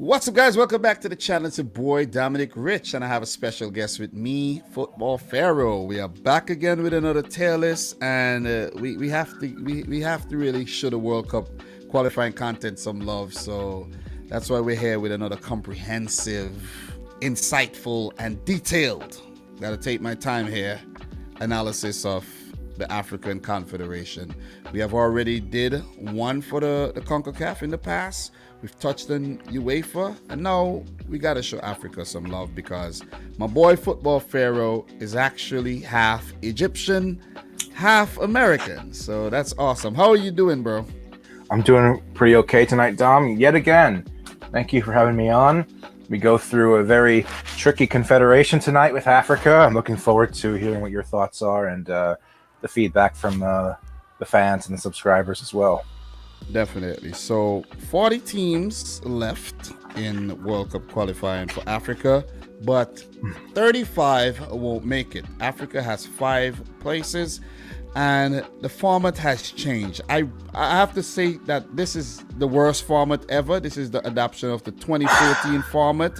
What's up, guys? Welcome back to the channel. It's your boy Dominic Rich, and I have a special guest with me, Football Pharaoh. We are back again with another tier list, and we have to really show the World Cup qualifying content some love. So that's why we're here with another comprehensive, insightful, and detailed. Gotta take my time here. Analysis of the African Confederation. We have already did one for the CONCACAF in the past. We've touched on UEFA, and now we gotta show Africa some love because my boy Football Pharaoh is actually half Egyptian, half American. So that's awesome. How are you doing, bro? I'm doing pretty okay tonight, Dom. Yet again, thank you for having me on. We go through a very tricky confederation tonight with Africa. I'm looking forward to hearing what your thoughts are and the feedback from the fans and the subscribers as well. Definitely. So 40 teams left in World Cup qualifying for Africa, but 35 won't make it. Africa has 5 places, and the format has changed. I have to say that this is the worst format ever. This is the adoption of the 2014 format,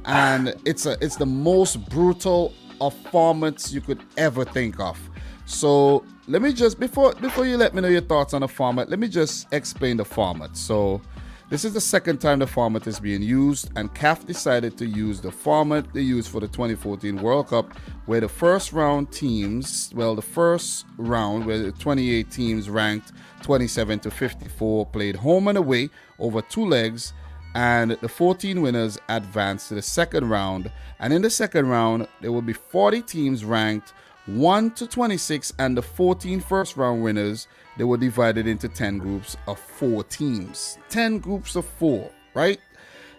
and it's the most brutal of formats you could ever think of. So let me just, before you let me know your thoughts on the format, let me just explain the format. So this is the second time the format is being used, and CAF decided to use the format they used for the 2014 World Cup, where the first round where the 28 teams ranked 27 to 54 played home and away over 2 legs, and the 14 winners advanced to the second round. And in the second round, there will be 40 teams ranked 1 to 26, and the 14 first round winners, they were divided into 10 groups of 4 teams. 10 groups of 4, right?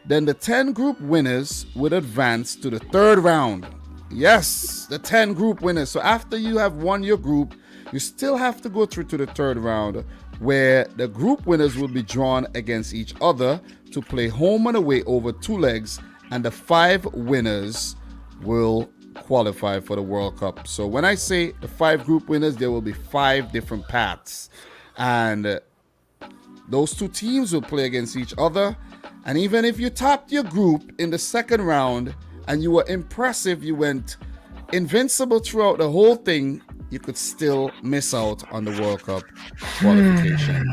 Then the 10 group winners would advance to the third round. Yes, the 10 group winners. So after you have won your group, you still have to go through to the third round, where the group winners will be drawn against each other to play home and away over 2 legs, and the 5 winners will qualify for the World Cup. So when I say the 5 group winners, there will be 5 different paths, and those 2 teams will play against each other. And even if you topped your group in the second round and you were impressive, you went invincible throughout the whole thing, you could still miss out on the World Cup qualification.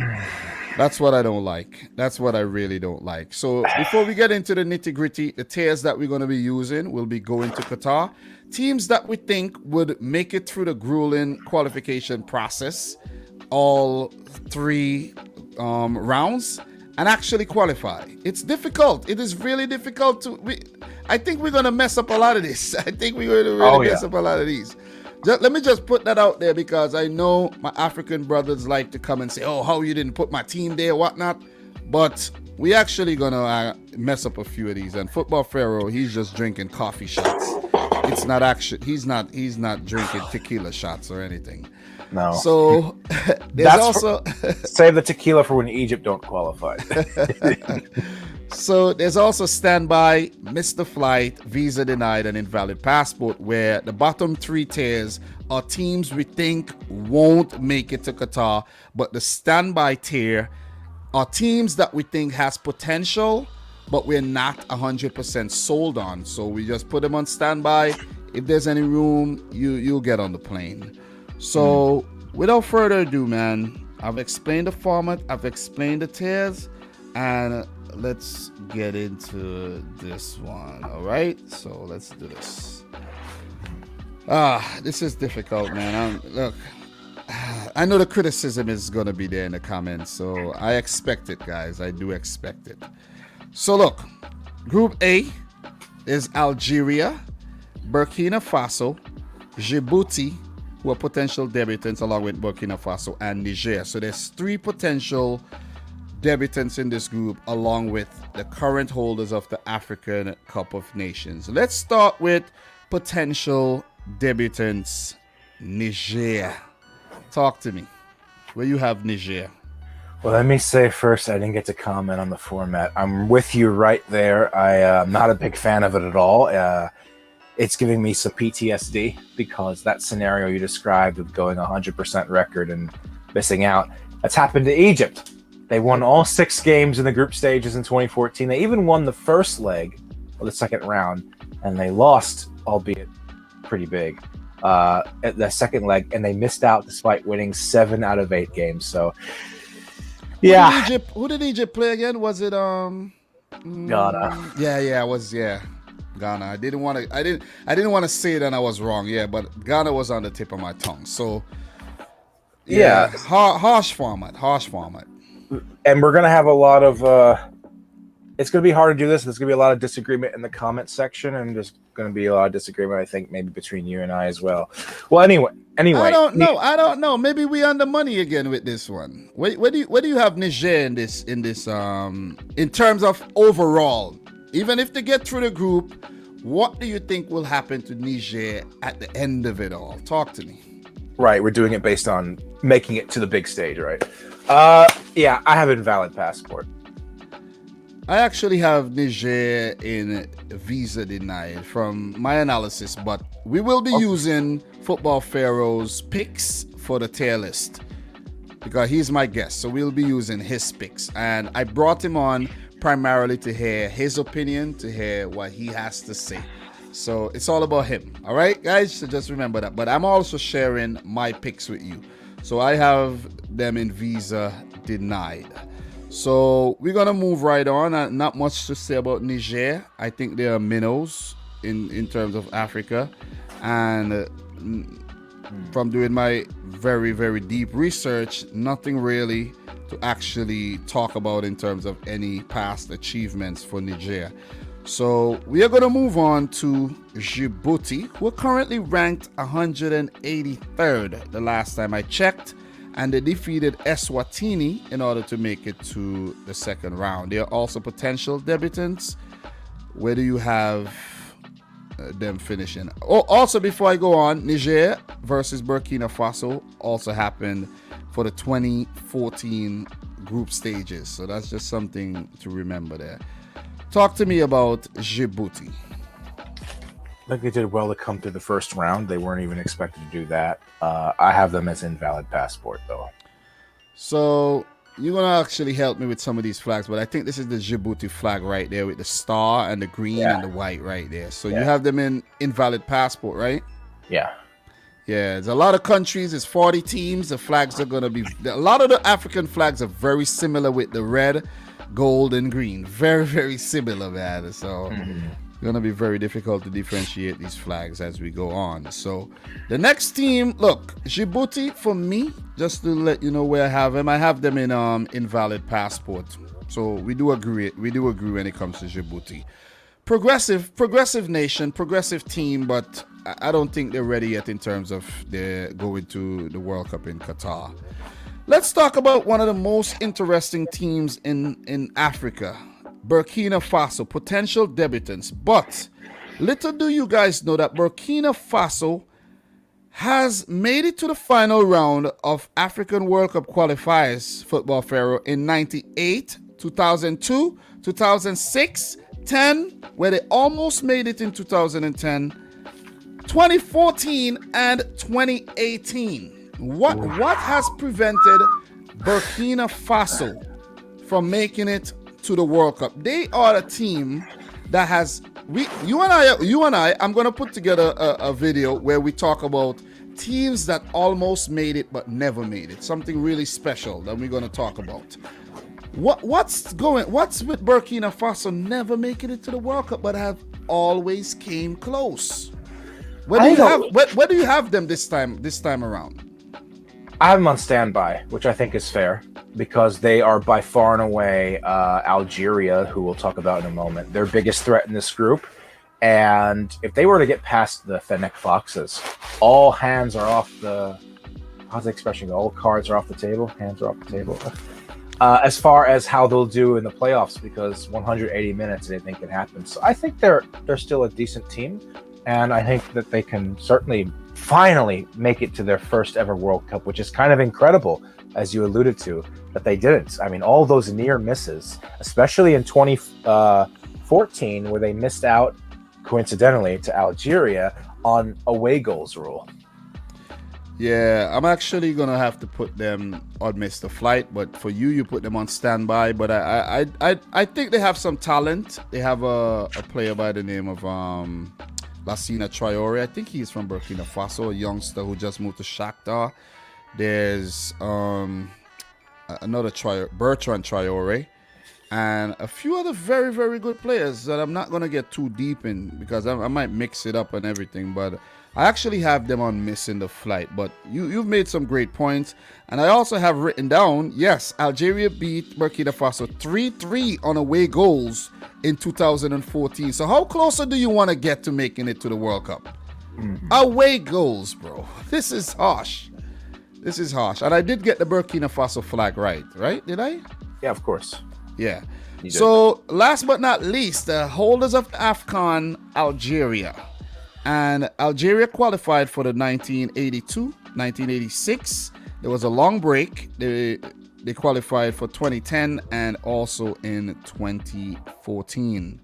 That's what I don't like. That's what I really don't like. So before we get into the nitty-gritty, the tiers that we're going to be using will be going to Qatar. Teams that we think would make it through the grueling qualification process, all 3 rounds, and actually qualify. It's difficult. It is really difficult I think we're going to mess up a lot of this. I think we're going to really mess up a lot of these. Let me just put that out there, because I know my African brothers like to come and say, oh, how you didn't put my team there, whatnot. But we actually gonna mess up a few of these. And Football Pharaoh, he's just drinking coffee shots. It's not actually, he's not drinking tequila shots or anything. No. So there's also save the tequila for when Egypt don't qualify. So there's also standby, missed the flight, visa denied, and invalid passport, where the bottom 3 tiers are teams we think won't make it to Qatar, but the standby tier are teams that we think has potential, but we're not 100% sold on. So we just put them on standby. If there's any room, you'll get on the plane. So without further ado, man, I've explained the format, I've explained the tiers, and let's get into this one. All right, so let's do this. This is difficult, man. Look, I know the criticism is gonna be there in the comments, so I expect it, guys. I do expect it. So look, Group A is Algeria, Burkina Faso, Djibouti, who are potential debutants, along with Burkina Faso and Niger. So there's 3 potential debutants in this group, along with the current holders of the African Cup of Nations. Let's start with potential debutants. Niger. Talk to me. Where you have Niger? Well, let me say first, I didn't get to comment on the format. I'm with you right there. I'm not a big fan of it at all. It's giving me some PTSD, because that scenario you described of going 100% record and missing out, that's happened to Egypt. They won all 6 games in the group stages in 2014. They even won the first leg of the second round, and they lost, albeit pretty big, at the second leg, and they missed out despite winning 7 out of 8 games. So, yeah. Who did Egypt play again? Was it Ghana? Yeah, it was Ghana. I didn't want to say it and I was wrong. Yeah, but Ghana was on the tip of my tongue. So yeah. Harsh format. And we're gonna have a lot of it's gonna be hard to do this. There's gonna be a lot of disagreement in the comment section, and there's gonna be a lot of disagreement, I think, maybe between you and I as well. Well, anyway. I don't know. Maybe we on the money again with this one. Where do you have Niger in this in terms of overall? Even if they get through the group, what do you think will happen to Niger at the end of it all? Talk to me. Right, we're doing it based on making it to the big stage, right? Yeah, I have invalid passport. I actually have Niger in visa denied from my analysis, but we will be using Football Pharaoh's picks for the tier list because he's my guest, so we'll be using his picks. And I brought him on primarily to hear his opinion, to hear what he has to say. So it's all about him. All right, guys? So just remember that. But I'm also sharing my picks with you. So I have them in visa denied. So we're going to move right on. Not much to say about Niger. I think they are minnows in terms of Africa. And from doing my very, very deep research, nothing really to actually talk about in terms of any past achievements for Niger. So we are going to move on to Djibouti, who are currently ranked 183rd the last time I checked, and they defeated Eswatini in order to make it to the second round. They are also potential debutants. Where do you have them finishing? Oh, also before I go on, Niger versus Burkina Faso also happened for the 2014 group stages. So that's just something to remember there. Talk to me about Djibouti. I think they did well to come through the first round. They weren't even expected to do that. I have them as invalid passport, though. So you're going to actually help me with some of these flags, but I think this is the Djibouti flag right there with the star and the green and the white right there. So you have them in invalid passport, right? Yeah. Yeah, there's a lot of countries. It's 40 teams. The flags are going to be... A lot of the African flags are very similar with the red, gold, and green. Very, very similar, man. So it's going to be very difficult to differentiate these flags as we go on. So the next team, look, Djibouti, for me, just to let you know where I have them in invalid passport. So we do agree when it comes to Djibouti. Progressive nation, progressive team, but I don't think they're ready yet in terms of their going to the World Cup in Qatar. Let's talk about one of the most interesting teams in Africa, Burkina Faso, potential debutants. But little do you guys know that Burkina Faso has made it to the final round of African World Cup qualifiers, Football Pharaoh, in 98, 2002, 2006, 10, where they almost made it in 2010, 2014, and 2018. What has prevented Burkina Faso from making it to the World Cup? They are a team that has you and I. I'm going to put together a video where we talk about teams that almost made it but never made it. Something really special that we're going to talk about. What's with Burkina Faso never making it to the World Cup but have always came close? Where do you have them this time around? I have them on standby, which I think is fair because they are by far and away Algeria, who we'll talk about in a moment, their biggest threat in this group. And if they were to get past the Fennec Foxes, all hands are off the... How's the expression go? All cards are off the table. Hands are off the table. As far as how they'll do in the playoffs, because 180 minutes, anything can happen. So I think they're still a decent team. And I think that they can certainly finally make it to their first ever World Cup, which is kind of incredible, as you alluded to, that they didn't. I mean, all those near misses, especially in 2014, where they missed out, coincidentally, to Algeria on away goals rule. Yeah, I'm actually gonna have to put them on Mr. Flight, but for you, you put them on standby. But I think they have some talent. They have a player by the name of Lassina Traore. I think he's from Burkina Faso, a youngster who just moved to Shakhtar. There's another Bertrand Traore, and a few other very, very good players that I'm not going to get too deep in because I might mix it up and everything. But I actually have them on missing the flight. But you've made some great points. And I also have written down, yes, Algeria beat Burkina Faso 3-3 on away goals in 2014. So how closer do you want to get to making it to the World Cup? Away goals, bro. This is harsh. This is harsh. And I did get the Burkina Faso flag right? Did I? Yeah, of course. Yeah. So last but not least, the holders of the AFCON, Algeria. And Algeria qualified for the 1982, 1986. There was a long break. They qualified for 2010 and also in 2014.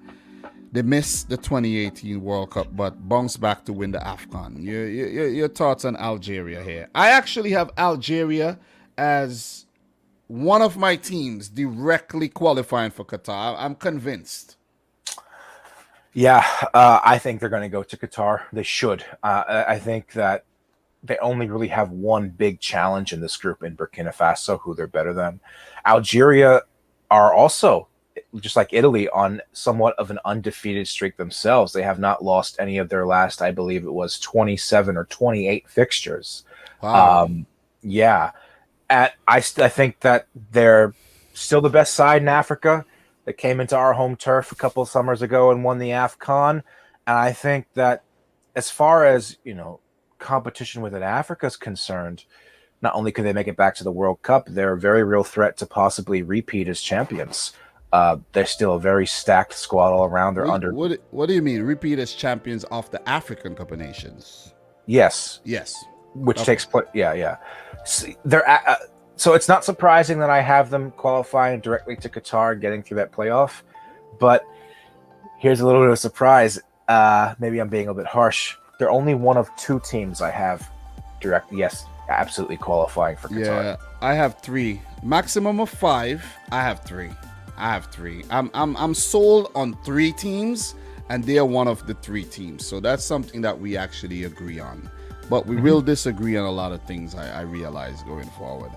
They missed the 2018 World Cup, but bounced back to win the AFCON. Your thoughts on Algeria here? I actually have Algeria as one of my teams directly qualifying for Qatar. I'm convinced. Yeah, I think they're going to go to Qatar. They should. I think that they only really have one big challenge in this group in Burkina Faso, who they're better than. Algeria are also, just like Italy, on somewhat of an undefeated streak themselves. They have not lost any of their last, I believe it was 27 or 28 fixtures. Wow. Yeah. I think that they're still the best side in Africa. They came into our home turf a couple of summers ago and won the AFCON. And I think that as far as, competition within Africa is concerned, not only can they make it back to the World Cup, they're a very real threat to possibly repeat as champions. They're still a very stacked squad all around. They're What do you mean, repeat as champions of the African Cup of Nations? Yes. Which takes place. Yeah. So it's not surprising that I have them qualifying directly to Qatar, getting through that playoff. But here's a little bit of a surprise. Maybe I'm being a little bit harsh. They're only one of two teams I have absolutely qualifying for Qatar. Yeah, I have three. Maximum of 5. I have three. I'm sold on 3 teams, and they're one of the 3 teams. So that's something that we actually agree on. But we will disagree on a lot of things, I realize, going forward.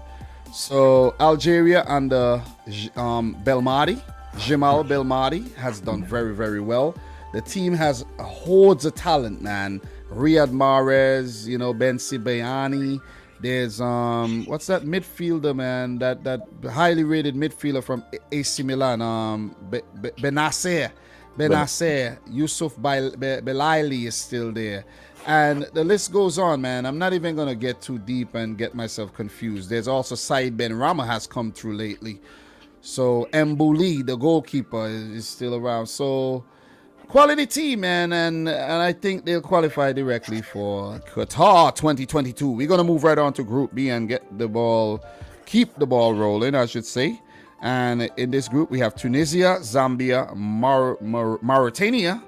So Algeria under Belmadi, Jamal Belmadi, has done very, very well. The team has hordes of talent, man. Riyad Mahrez, Ben Sibayani. There's what's that midfielder, man? That highly rated midfielder from AC Milan, Benacer. Yusuf Belaili is still there. And the list goes on, man. I'm not even going to get too deep and get myself confused. There's also Said Ben Rama has come through lately. So Mbouli, the goalkeeper, is still around. So quality team, man. And I think they'll qualify directly for Qatar 2022. We're going to move right on to Group B and keep the ball rolling, I should say. And in this group, we have Tunisia, Zambia, Mauritania,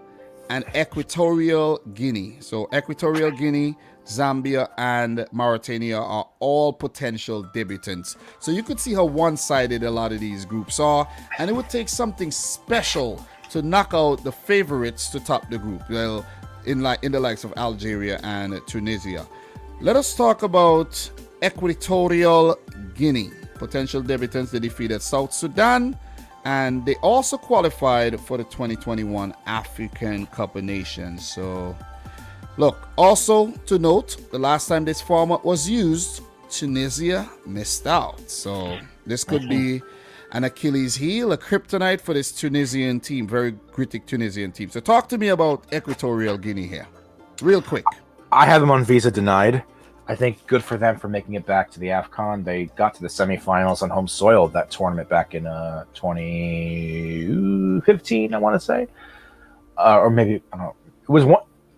and Equatorial Guinea. So Equatorial Guinea, Zambia, and Mauritania are all potential debutants. So you could see how one-sided a lot of these groups are, and it would take something special to knock out the favorites to top the group. Well, in the likes of Algeria and Tunisia. Let us talk about Equatorial Guinea. Potential debutants, they defeated South Sudan, and they also qualified for the 2021 African Cup of Nations. So, look, also to note, the last time this format was used, Tunisia missed out. So, this could be an Achilles heel, a kryptonite for this Tunisian team, very critic Tunisian team. So, talk to me about Equatorial Guinea here, real quick. I have them on visa denied. I think good for them for making it back to the AFCON. They got to the semifinals on home soil of that tournament back in 2015, I want to say, or maybe I don't know.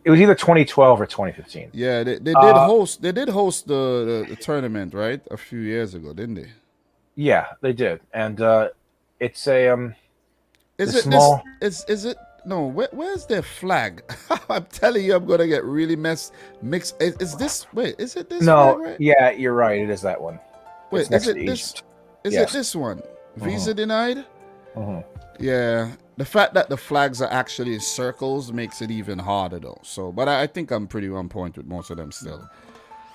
It was either 2012 or 2015. Yeah, they did host. They did host the tournament, right, a few years ago, didn't they? Yeah, they did, and it's a Is it No, where's their flag? I'm telling you, I'm gonna get really mixed. Is this? Wait, is it this No, flag? Right? yeah, you're right. It is that one. Wait, It's next is to it this? Egypt. Is Yes. it this one? Visa denied. Mm-hmm. Yeah, the fact that the flags are actually in circles makes it even harder, though. So, but I think I'm pretty on point with most of them still.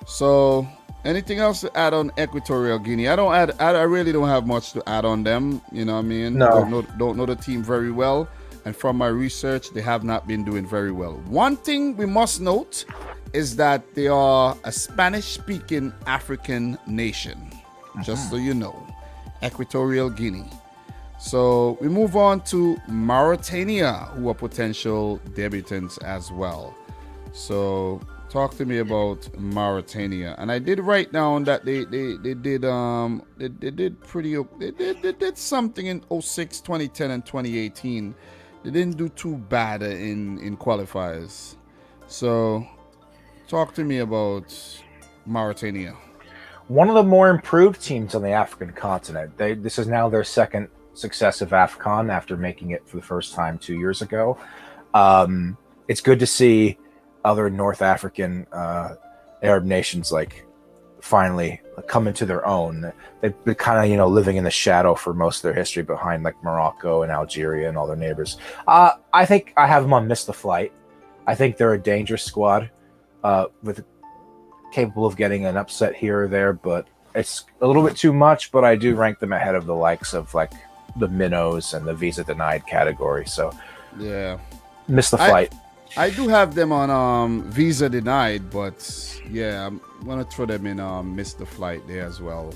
So, anything else to add on Equatorial Guinea? I really don't have much to add on them. You know what I mean? No. Don't know the team very well, and from my research, they have not been doing very well. One thing we must note is that they are a Spanish-speaking African nation. Just so you know, Equatorial Guinea. So we move on to Mauritania, who are potential debutants as well. So talk to me about Mauritania. And I did write down that they did something in 06, 2010, and 2018. They didn't do too bad in qualifiers. So talk to me about Mauritania. One of the more improved teams on the African continent. This is now their second successive AFCON after making it for the first time 2 years ago. It's good to see other North African Arab nations like finally come into their own. They've been kind of living in the shadow for most of their history behind like Morocco and Algeria and all their neighbors. I think I have them on Miss the Flight. I think they're a dangerous squad with capable of getting an upset here or there, but it's a little bit too much. But I do rank them ahead of the likes of like the minnows and the visa denied category. So yeah, Miss the Flight. I do have them on visa denied, but yeah, I'm gonna throw them in Miss the Flight there as well.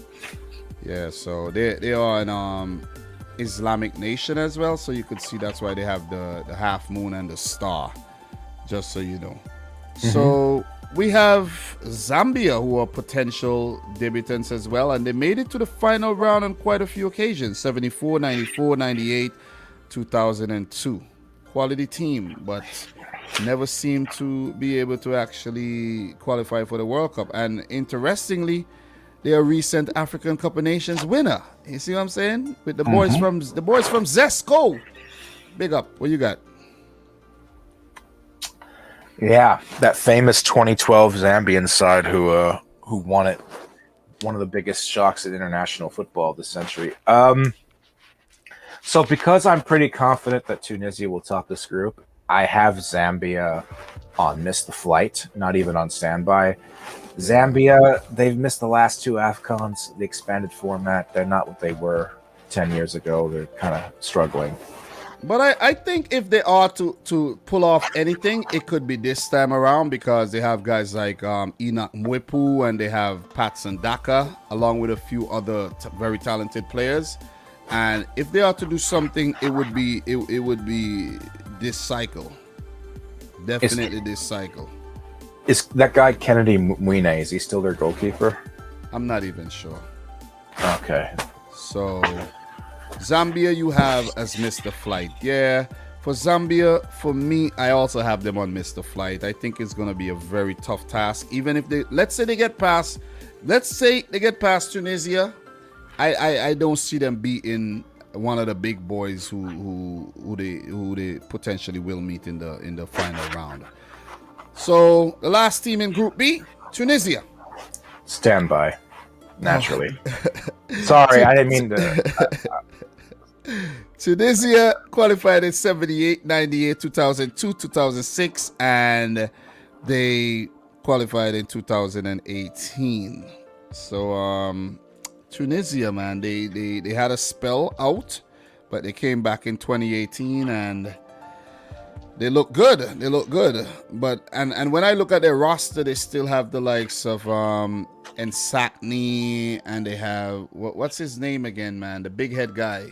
Yeah, so they are an Islamic nation as well, so you could see that's why they have the half moon and the star, just so you know. So we have Zambia, who are potential debutants as well, and they made it to the final round on quite a few occasions: 74, 94, 98, 2002. Quality team, but never seemed to be able to actually qualify for the World Cup. And interestingly, they are recent African Cup of Nations winner. You see what I'm saying? With the boys from Zesco. Big up. What you got? Yeah, that famous 2012 Zambian side who won it. One of the biggest shocks in international football of the century. So because I'm pretty confident that Tunisia will top this group, I have Zambia on Miss the Flight, not even on standby. Zambia, they've missed the last two AFCONs, the expanded format. They're not what they were 10 years ago. They're kind of struggling. But I think if they are to pull off anything, it could be this time around, because they have guys like Enoch Mwepu, and they have Patson Daka, along with a few other very talented players. And if they are to do something, it would be this cycle. Definitely this cycle. Is that guy Kennedy Mwine, is he still their goalkeeper? I'm not even sure. Okay. So Zambia you have as Mr. Flight. Yeah. For Zambia, for me, I also have them on Mr. Flight. I think it's going to be a very tough task. Even if let's say they get past Tunisia, I don't see them beating one of the big boys who they potentially will meet in the final round. So the last team in Group B, Tunisia. Standby, naturally. Sorry, I didn't mean to. Tunisia qualified in 78, 98, 2002, 2006, and they qualified in 2018. So Tunisia, man, they had a spell out, but they came back in 2018 and they look good. But and when I look at their roster, they still have the likes of Nsakni, and they have what's his name again, man? The big head guy.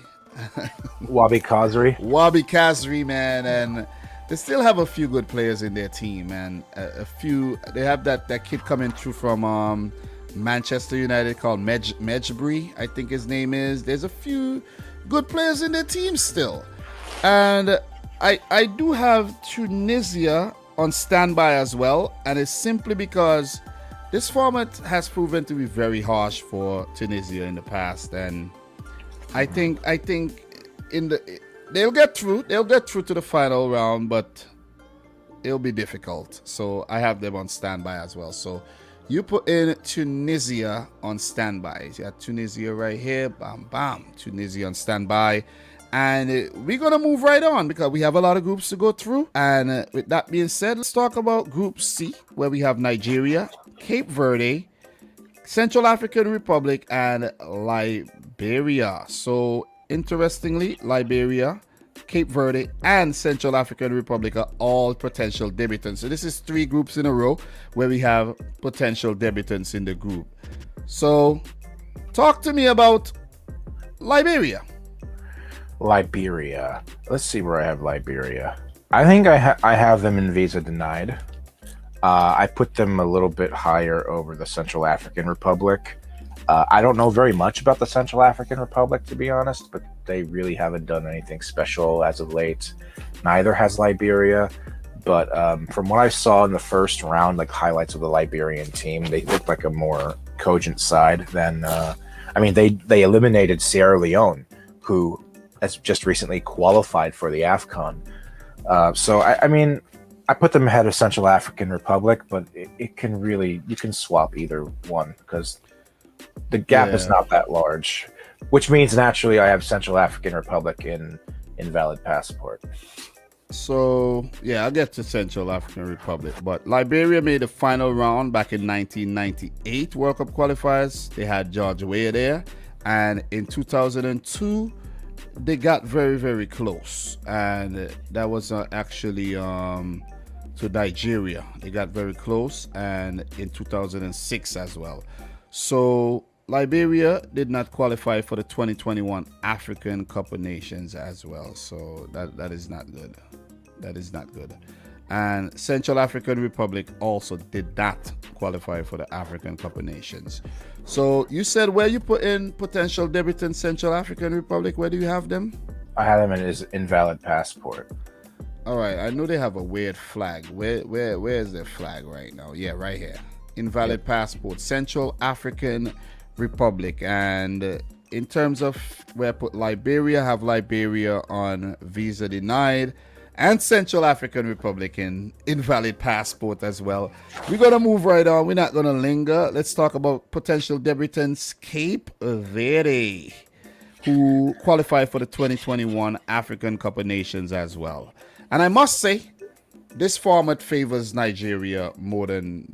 Wabi Kazri, man, and they still have a few good players in their team, and a few. They have that kid coming through from Manchester United called Mejbri, I think his name is. There's a few good players in their team still, and I do have Tunisia on standby as well, and it's simply because this format has proven to be very harsh for Tunisia in the past, and I think in they'll get through. They'll get through to the final round, but it'll be difficult. So I have them on standby as well. So you put in Tunisia on standby. You got Tunisia right here. Bam, bam. Tunisia on standby. And we're going to move right on because we have a lot of groups to go through. And with that being said, let's talk about Group C, where we have Nigeria, Cape Verde, Central African Republic, and Liberia. So interestingly, Liberia, Cape Verde, and Central African Republic are all potential debutants. So this is 3 groups in a row where we have potential debutants in the group. So talk to me about Liberia. Liberia. Let's see where I have Liberia. I think I have them in visa denied. I put them a little bit higher over the Central African Republic. I don't know very much about the Central African Republic, to be honest, but they really haven't done anything special as of late. Neither has Liberia. But from what I saw in the first round, like highlights of the Liberian team, they looked like a more cogent side than. They eliminated Sierra Leone, who has just recently qualified for the AFCON. I put them ahead of Central African Republic, but it can really, you can swap either one because the gap is not that large, which means naturally I have Central African Republic in invalid passport. So, I'll get to Central African Republic. But Liberia made the final round back in 1998 World Cup qualifiers. They had George Weah there. And in 2002, they got very, very close. And that was actually to Nigeria. They got very close. And in 2006 as well. So Liberia did not qualify for the 2021 African Cup of Nations as well. So that is not good. That is not good. And Central African Republic also did not qualify for the African Cup of Nations. So you said where you put in potential debutants Central African Republic, where do you have them? I have them in his invalid passport. All right, I know they have a weird flag. Where is their flag right now? Yeah, right here. Invalid passport, Central African Republic. And in terms of where I put Liberia, I have Liberia on visa denied, and Central African Republic in invalid passport as well. We're going to move right on. We're not going to linger. Let's talk about potential debutants Cape Verde, who qualified for the 2021 African Cup of Nations as well. And I must say, this format favors Nigeria more than,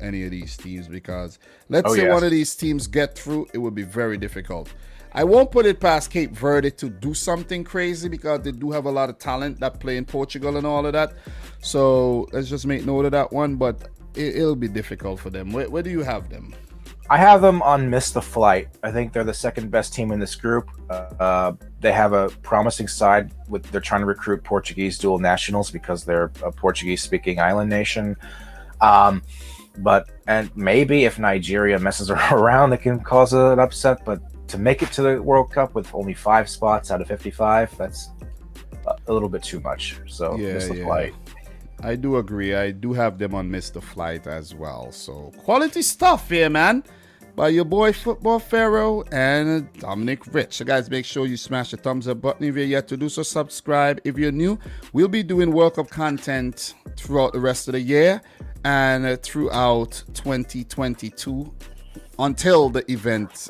any of these teams, because let's say one of these teams get through, it would be very difficult. I won't put it past Cape Verde to do something crazy because they do have a lot of talent that play in Portugal and all of that. So let's just make note of that one, but it'll be difficult for them. Where do you have them? I have them on Miss the Flight. I think they're the second best team in this group. They have a promising side. They're trying to recruit Portuguese dual nationals because they're a Portuguese-speaking island nation. And maybe if Nigeria messes around, it can cause an upset. But to make it to the World Cup with only 5 spots out of 55, that's a little bit too much. So Miss the Flight. I do agree. I do have them on Mr. Flight as well. So quality stuff here, man. By your boy Football Pharaoh and Dominic Rich. So guys, make sure you smash the thumbs up button if you're yet to do so. Subscribe if you're new. We'll be doing World Cup content throughout the rest of the year and throughout 2022 until the event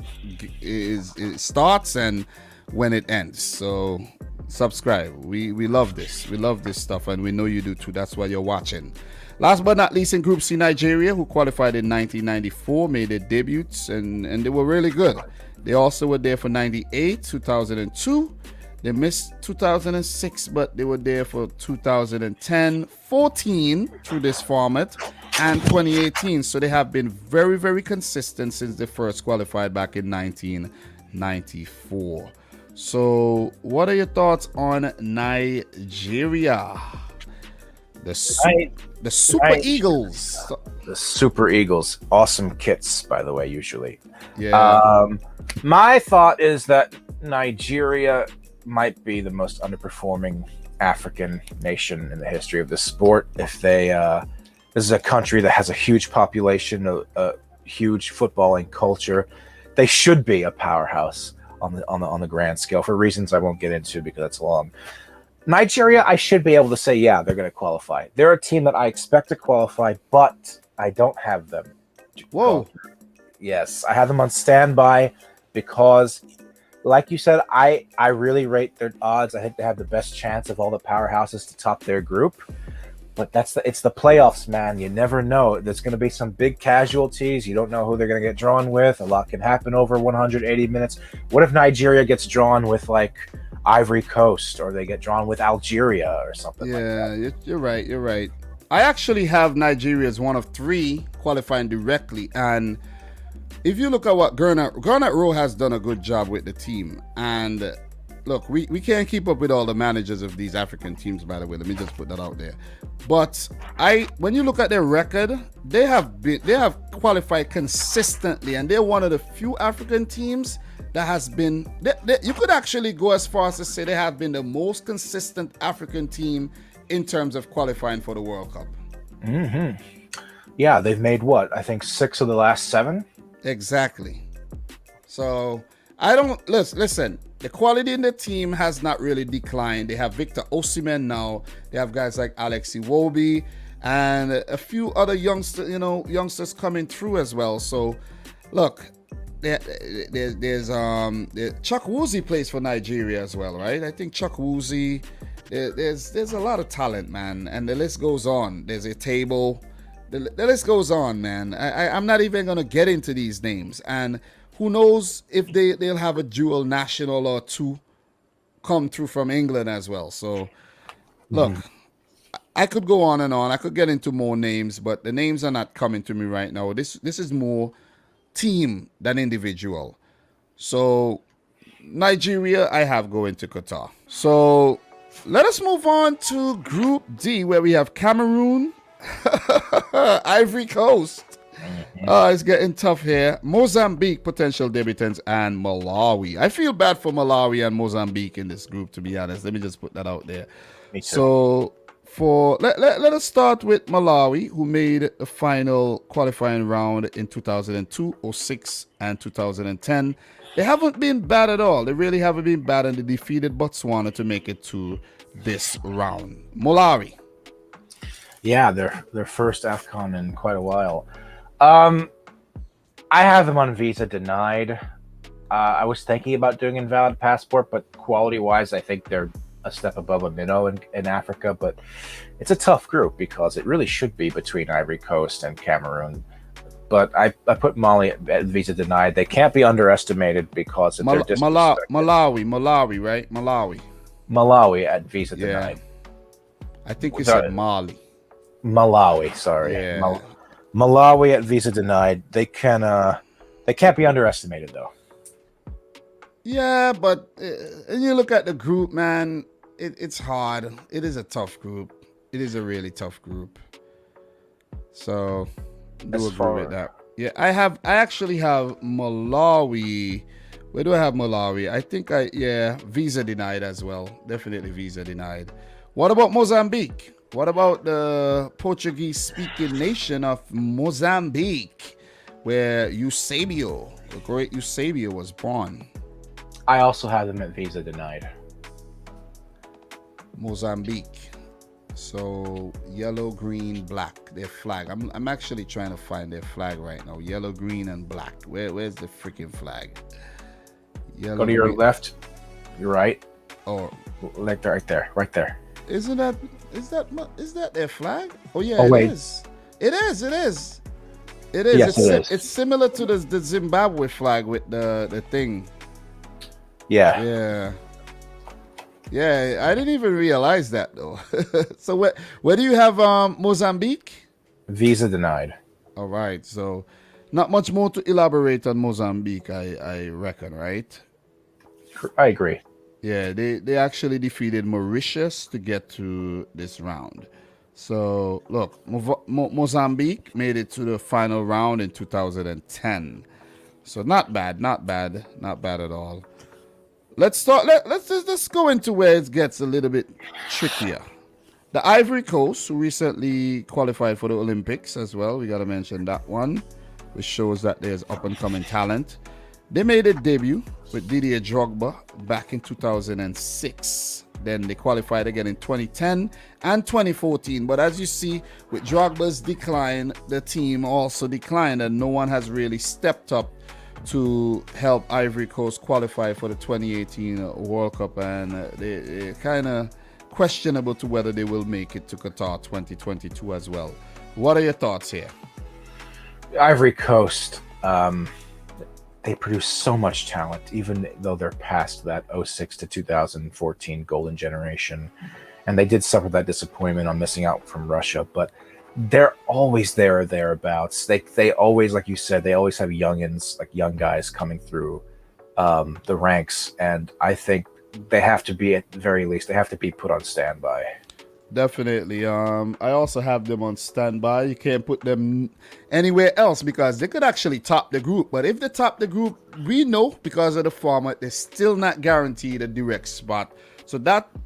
starts and when it ends. So subscribe. We love this. We love this stuff, and we know you do too. That's why you're watching. Last but not least, in Group C, Nigeria, who qualified in 1994, made their debuts, and they were really good. They also were there for 98, 2002. They missed 2006, but they were there for 2010, 14 through this format, and 2018. So they have been very, very consistent since they first qualified back in 1994. So what are your thoughts on Nigeria? The Super Eagles. The Super Eagles. Awesome kits, by the way, usually. Yeah. My thought is that Nigeria might be the most underperforming African nation in the history of the sport. If they, this is a country that has a huge population, a huge footballing culture. They should be a powerhouse on the grand scale for reasons I won't get into because it's long. Nigeria, I should be able to say, yeah, they're going to qualify. They're a team that I expect to qualify, but I don't have them. Whoa. Yes, I have them on standby because, like you said, I really rate their odds. I think they have the best chance of all the powerhouses to top their group. But it's the playoffs, man. You never know. There's going to be some big casualties. You don't know who they're going to get drawn with. A lot can happen over 180 minutes. What if Nigeria gets drawn with, like, Ivory Coast, or they get drawn with Algeria or something like that? Yeah, you're right. You're right. I actually have Nigeria as one of 3 qualifying directly. And if you look at what Gernot Rowe has done a good job with the team. And look, we can't keep up with all the managers of these African teams, by the way. Let me just put that out there. But when you look at their record, they have qualified consistently, and they're one of the few African teams that has been. You could actually go as far as to say they have been the most consistent African team in terms of qualifying for the World Cup. Mm-hmm. Yeah, they've made I think 6 of the last 7. Exactly. So I don't listen. The quality in the team has not really declined. They have Victor Osimhen now. They have guys like Alex Iwobi and a few other youngsters coming through as well. So look, there's Chuck Woozy plays for Nigeria as well, right? I think Chuck Woozy. There's a lot of talent, man, and the list goes on. There's a table. The list goes on, man. I'm not even gonna get into these names, and who knows if they'll have a dual national or 2 come through from England as well. So, look, I could go on and on. I could get into more names, but the names are not coming to me right now. This is more team than individual. So, Nigeria, I have going to Qatar. So, let us move on to Group D, where we have Cameroon, Ivory Coast. It's getting tough here. Mozambique, potential debutants, and Malawi. I feel bad for Malawi and Mozambique in this group, to be honest. Let me just put that out there. Me too. So let us start with Malawi, who made the final qualifying round in 2002, 06, and 2010. They haven't been bad at all. They really haven't been bad, and they defeated Botswana to make it to this round. Malawi. Yeah, their first AFCON in quite a while. I have them on visa denied. I was thinking about doing invalid passport, but quality-wise, I think they're a step above a minnow in Africa. But it's a tough group because it really should be between Ivory Coast and Cameroon. But I put Mali at visa denied. They can't be underestimated because of their Malawi, right? Malawi at visa denied. I think you said Mali. Malawi, sorry. Yeah. Malawi at visa denied. They can't be underestimated though. Yeah, but and you look at the group, man. It's hard. It is a tough group. It is a really tough group. So do agree with that. Yeah, I actually have Malawi. Where do I have Malawi? I think visa denied as well. Definitely visa denied. What about Mozambique? What about the Portuguese-speaking nation of Mozambique, where Eusebio, the great Eusebio, was born? I also have them at visa denied. Mozambique. So yellow, green, black. Their flag. I'm actually trying to find their flag right now. Yellow, green, and black. Where's the freaking flag? Yellow, go to your green. left. Your right. Oh, like right there. Is that their flag? Oh yeah, wait. It is. It is. Yes, It's similar to the Zimbabwe flag with the thing. Yeah. Yeah, I didn't even realize that though. So where do you have Mozambique? Visa denied. All right, so not much more to elaborate on Mozambique, I reckon, right? I agree. Yeah, they actually defeated Mauritius to get to this round. So look, Mozambique made it to the final round in 2010. So not bad at all. Let's just go into where it gets a little bit trickier. The Ivory Coast, who recently qualified for the Olympics as well. We got to mention that one, which shows that there's up and coming talent. They made a debut with Didier Drogba back in 2006. Then they qualified again in 2010 and 2014. But as you see, with Drogba's decline, the team also declined, and no one has really stepped up to help Ivory Coast qualify for the 2018 World Cup. And they're kind of questionable to whether they will make it to Qatar 2022 as well. What are your thoughts here? Ivory Coast, they produce so much talent, even though they're past that 06 to 2014 golden generation. And they did suffer that disappointment on missing out from Russia, but they're always there or thereabouts. They always, like you said, they always have youngins, like young guys coming through the ranks. And I think they have to be, at the very least, they have to be put on standby. Definitely. I also have them on standby. You can't put them anywhere else because they could actually top the group. But if they top the group, we know because of the format, they're still not guaranteed a direct spot. So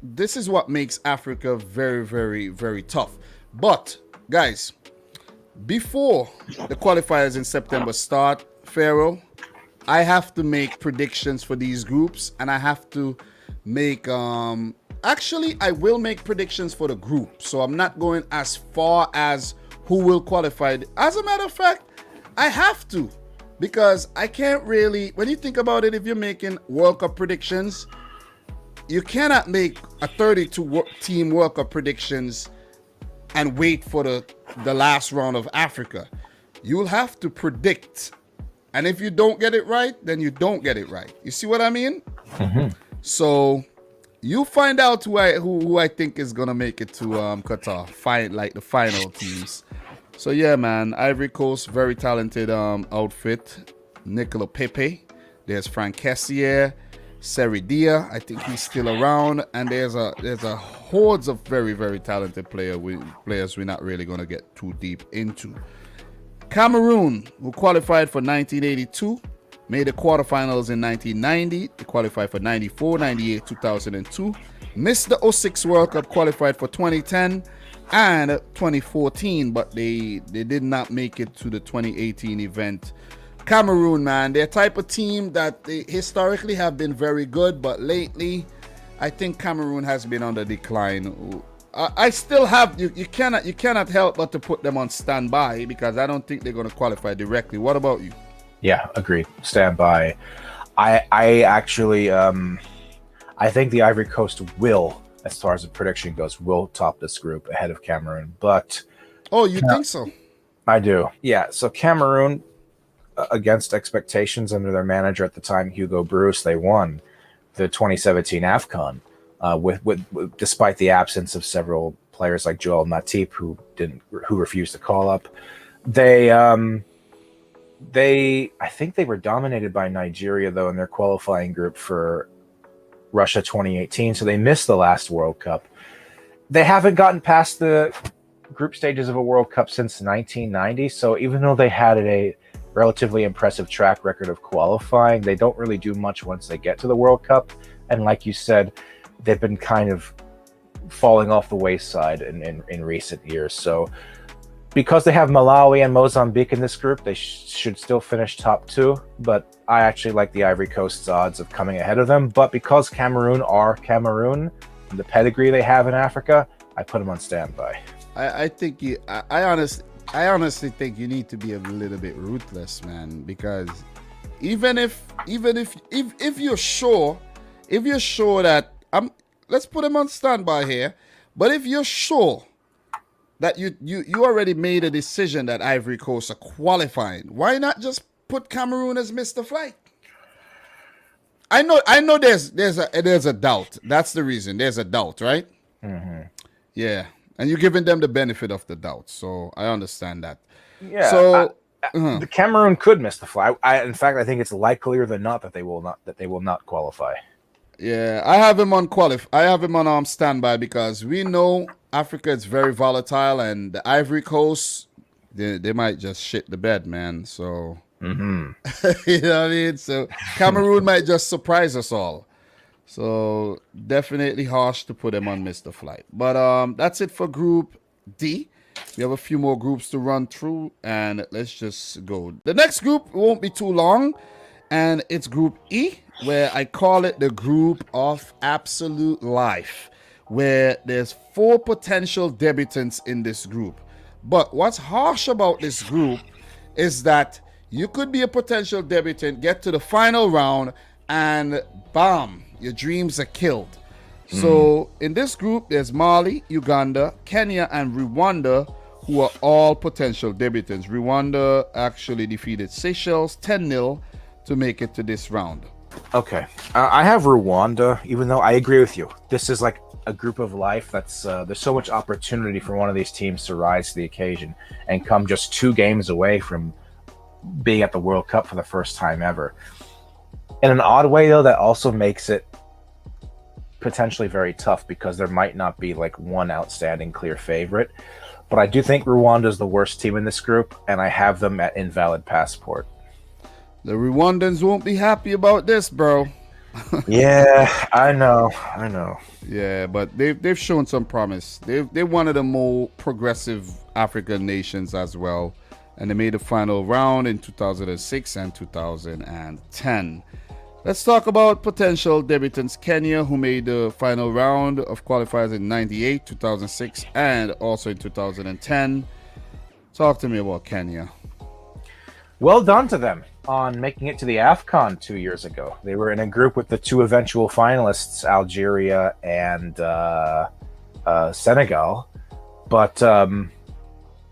this is what makes Africa very, very, very tough. But guys, before the qualifiers in September start, Pharaoh, I have to make predictions for these groups, and I have to make actually, I will make predictions for the group, so I'm not going as far as who will qualify. As a matter of fact, I have to, because I can't really, when you think about it, if you're making World Cup predictions, you cannot make a 32-team World Cup predictions and wait for the last round of Africa. You'll have to predict, and if you don't get it right, then you don't get it right. You see what I mean? Mm-hmm. So you find out who I think is gonna make it to Qatar, like the final teams. So yeah, man, Ivory Coast, very talented outfit. Nicola Pepe, there's Frank Kessier, Seridia, I think he's still around, and there's a hordes of very, very talented players we're not really gonna get too deep into. Cameroon, who qualified for 1982. Made the quarterfinals in 1990. They qualified for 94, 98, 2002. Missed the 06 World Cup, qualified for 2010 and 2014, but they did not make it to the 2018 event. Cameroon, man, they're type of team that they historically have been very good, but lately, I think Cameroon has been on the decline. I still have, you cannot help but to put them on standby because I don't think they're going to qualify directly. What about you? Yeah, agreed. Stand by. I actually, I think the Ivory Coast will, as far as the prediction goes, will top this group ahead of Cameroon. But oh, you think so? I do. Yeah. So Cameroon, against expectations under their manager at the time, Hugo Bruce, they won the 2017 AFCON with despite the absence of several players like Joel Matip who refused to call up. I think they were dominated by Nigeria, though, in their qualifying group for Russia 2018, so they missed the last World Cup. They haven't gotten past the group stages of a World Cup since 1990, so even though they had a relatively impressive track record of qualifying, they don't really do much once they get to the World Cup. And like you said, they've been kind of falling off the wayside in recent years. So because they have Malawi and Mozambique in this group, they should still finish top two. But I actually like the Ivory Coast's odds of coming ahead of them. But because Cameroon are Cameroon, and the pedigree they have in Africa, I put them on standby. I honestly think you need to be a little bit ruthless, man. Because even if you're sure that let's put them on standby here. But if you're sure that you already made a decision that Ivory Coast are qualifying, why not just put Cameroon as Mr. Flight? I know there's a doubt. That's the reason. There's a doubt, right? Mm-hmm. Yeah. And you're giving them the benefit of the doubt. So I understand that. Yeah. So the Cameroon could miss the flight. In fact, I think it's likelier than not that they will not qualify. Yeah, I have him on standby because we know Africa is very volatile, and the Ivory Coast, they might just shit the bed, man. So you know what I mean. So Cameroon might just surprise us all. So definitely harsh to put them on Mr. Flight. But that's it for Group D. We have a few more groups to run through, and let's just go. The next group won't be too long. And it's Group E, where I call it the group of absolute life, where there's 4 potential debutants in this group. But what's harsh about this group is that you could be a potential debutant, get to the final round, and bam, your dreams are killed. So in this group, there's Mali, Uganda, Kenya, and Rwanda, who are all potential debutants. Rwanda actually defeated Seychelles 10-0 to make it to this round. Okay. I have Rwanda, even though I agree with you. This is like a group of life that's there's so much opportunity for one of these teams to rise to the occasion and come just 2 games away from being at the World Cup for the first time ever. In an odd way, though, that also makes it potentially very tough because there might not be like one outstanding clear favorite. But I do think Rwanda is the worst team in this group, and I have them at invalid passport. The Rwandans won't be happy about this, bro. Yeah, I know. Yeah, but they've shown some promise. They're one of the more progressive African nations as well, and they made the final round in 2006 and 2010. Let's talk about potential debutants. Kenya, who made the final round of qualifiers in 98, 2006, and also in 2010. Talk to me about Kenya. Well done to them on making it to the AFCON 2 years ago. They were in a group with the 2 eventual finalists, Algeria and Senegal, but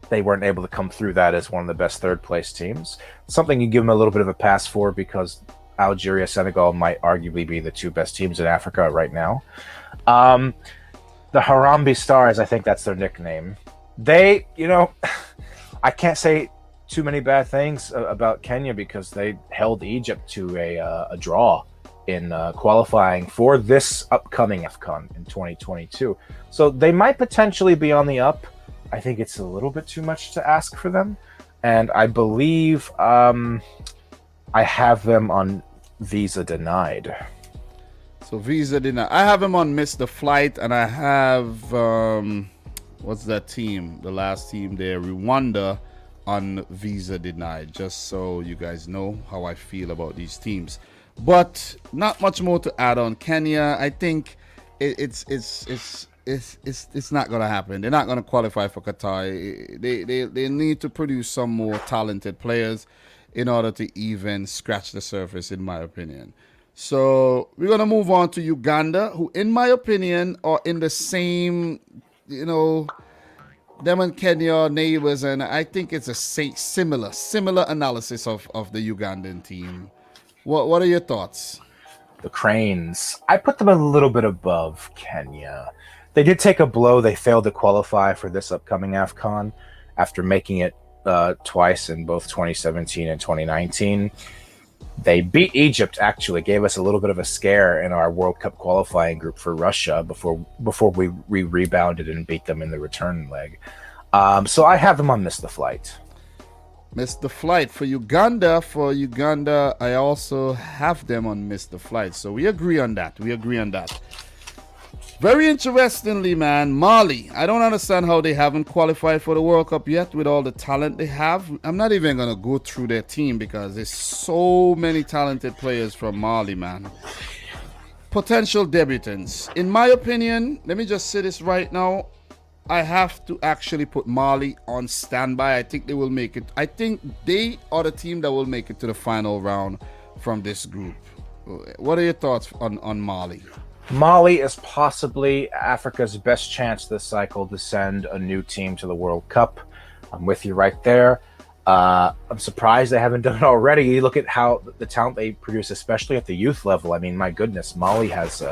they weren't able to come through that as one of the best third-place teams. Something you give them a little bit of a pass for because Algeria, Senegal might arguably be the 2 best teams in Africa right now. The Harambee Stars, I think that's their nickname. They, I can't say too many bad things about Kenya because they held Egypt to a draw in qualifying for this upcoming AFCON in 2022. So they might potentially be on the up. I think it's a little bit too much to ask for them. And I believe I have them on visa denied. So visa denied. I have them on missed the flight, and I have, what's that team? The last team there, Rwanda, on visa denied, just so you guys know how I feel about these teams. But not much more to add on Kenya. I think it's not gonna happen. They're not gonna qualify for Qatar. They need to produce some more talented players in order to even scratch the surface, in my opinion. So we're gonna move on to Uganda, who, in my opinion, are in the same, them and Kenya are neighbors, and I think it's a similar analysis of the Ugandan team. What are your thoughts? The Cranes. I put them a little bit above Kenya. They did take a blow. They failed to qualify for this upcoming AFCON after making it twice in both 2017 and 2019. They beat Egypt, actually, gave us a little bit of a scare in our World Cup qualifying group for Russia before we rebounded and beat them in the return leg. So I have them on Miss the Flight. Miss the Flight. For Uganda, I also have them on Miss the Flight. So we agree on that. Very interestingly, man, Mali. I don't understand how they haven't qualified for the World Cup yet with all the talent they have. I'm not even going to go through their team because there's so many talented players from Mali, man. Potential debutants. In my opinion, let me just say this right now. I have to actually put Mali on standby. I think they will make it. I think they are the team that will make it to the final round from this group. What are your thoughts on Mali? Mali is possibly Africa's best chance this cycle to send a new team to the World Cup. I'm with you right there. I'm surprised they haven't done it already. You look at how the talent they produce, especially at the youth level. I mean, my goodness, Mali has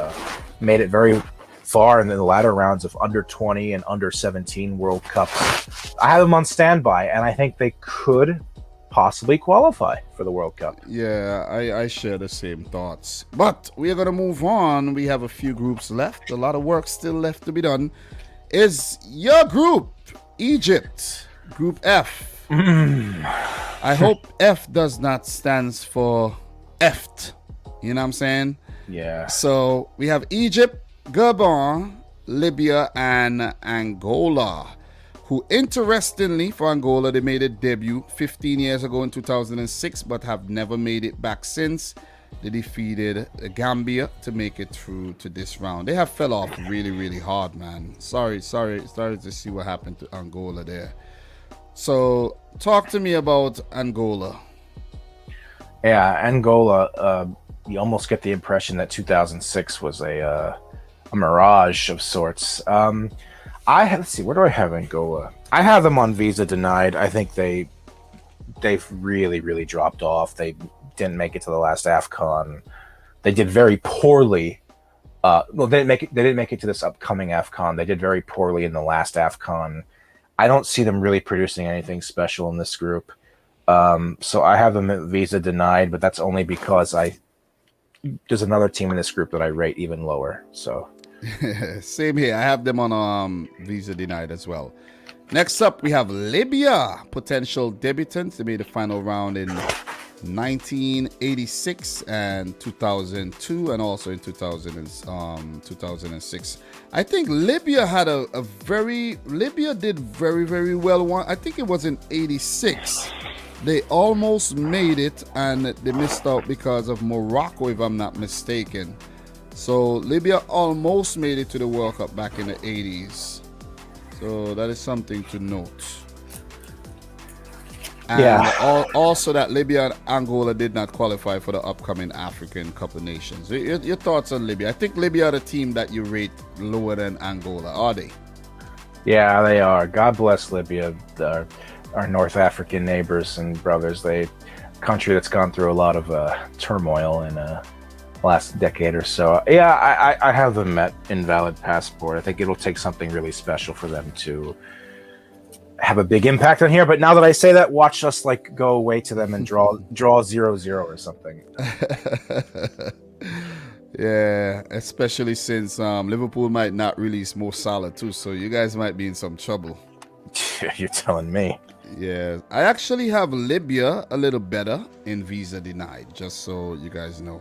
made it very far in the latter rounds of under 20 and under 17 World Cups. I have them on standby, and I think they could possibly qualify for the World Cup. Yeah, I share the same thoughts. But we are going to move on. We have a few groups left. A lot of work still left to be done. Is your group, Egypt, Group F. I hope F does not stands for EFT. You know what I'm saying? Yeah. So we have Egypt, Gabon, Libya, and Angola. who interestingly for Angola, they made a debut 15 years ago in 2006, but have never made it back since. They defeated Gambia to make it through to this round. They have fell off really, really hard, man. Sorry to see what happened to Angola there. So talk to me about Angola. Yeah, Angola, you almost get the impression that 2006 was a mirage of sorts. Let's see, where do I have Angola? I have them on visa denied. I think they've really, really dropped off. They didn't make it to the last AFCON. They did very poorly. They didn't make it to this upcoming AFCON. They did very poorly in the last AFCON. I don't see them really producing anything special in this group. So I have them at visa denied, but that's only because there's another team in this group that I rate even lower. So same here. I have them on visa denied as well. Next up, we have Libya, potential debutants. They made the final round in 1986 and 2002, and also in 2006. I think Libya had Libya did very, very well. I think it was in 86. They almost made it, and they missed out because of Morocco, if I'm not mistaken. So Libya almost made it to the World Cup back in the 80s. So that is something to note. And also that Libya and Angola did not qualify for the upcoming African Cup of Nations. Your thoughts on Libya? I think Libya are the team that you rate lower than Angola, are they? Yeah, they are. God bless Libya, our North African neighbors and brothers. Country that's gone through a lot of turmoil in the last decade or so. Yeah, I have them at invalid passport. I think it'll take something really special for them to have a big impact on here. But now that I say that, watch us go away to them and draw 0-0 or something. Yeah, especially since Liverpool might not release Mo Salah too, so you guys might be in some trouble. You're telling me. Yeah, I actually have Libya a little better in visa denied, just so you guys know.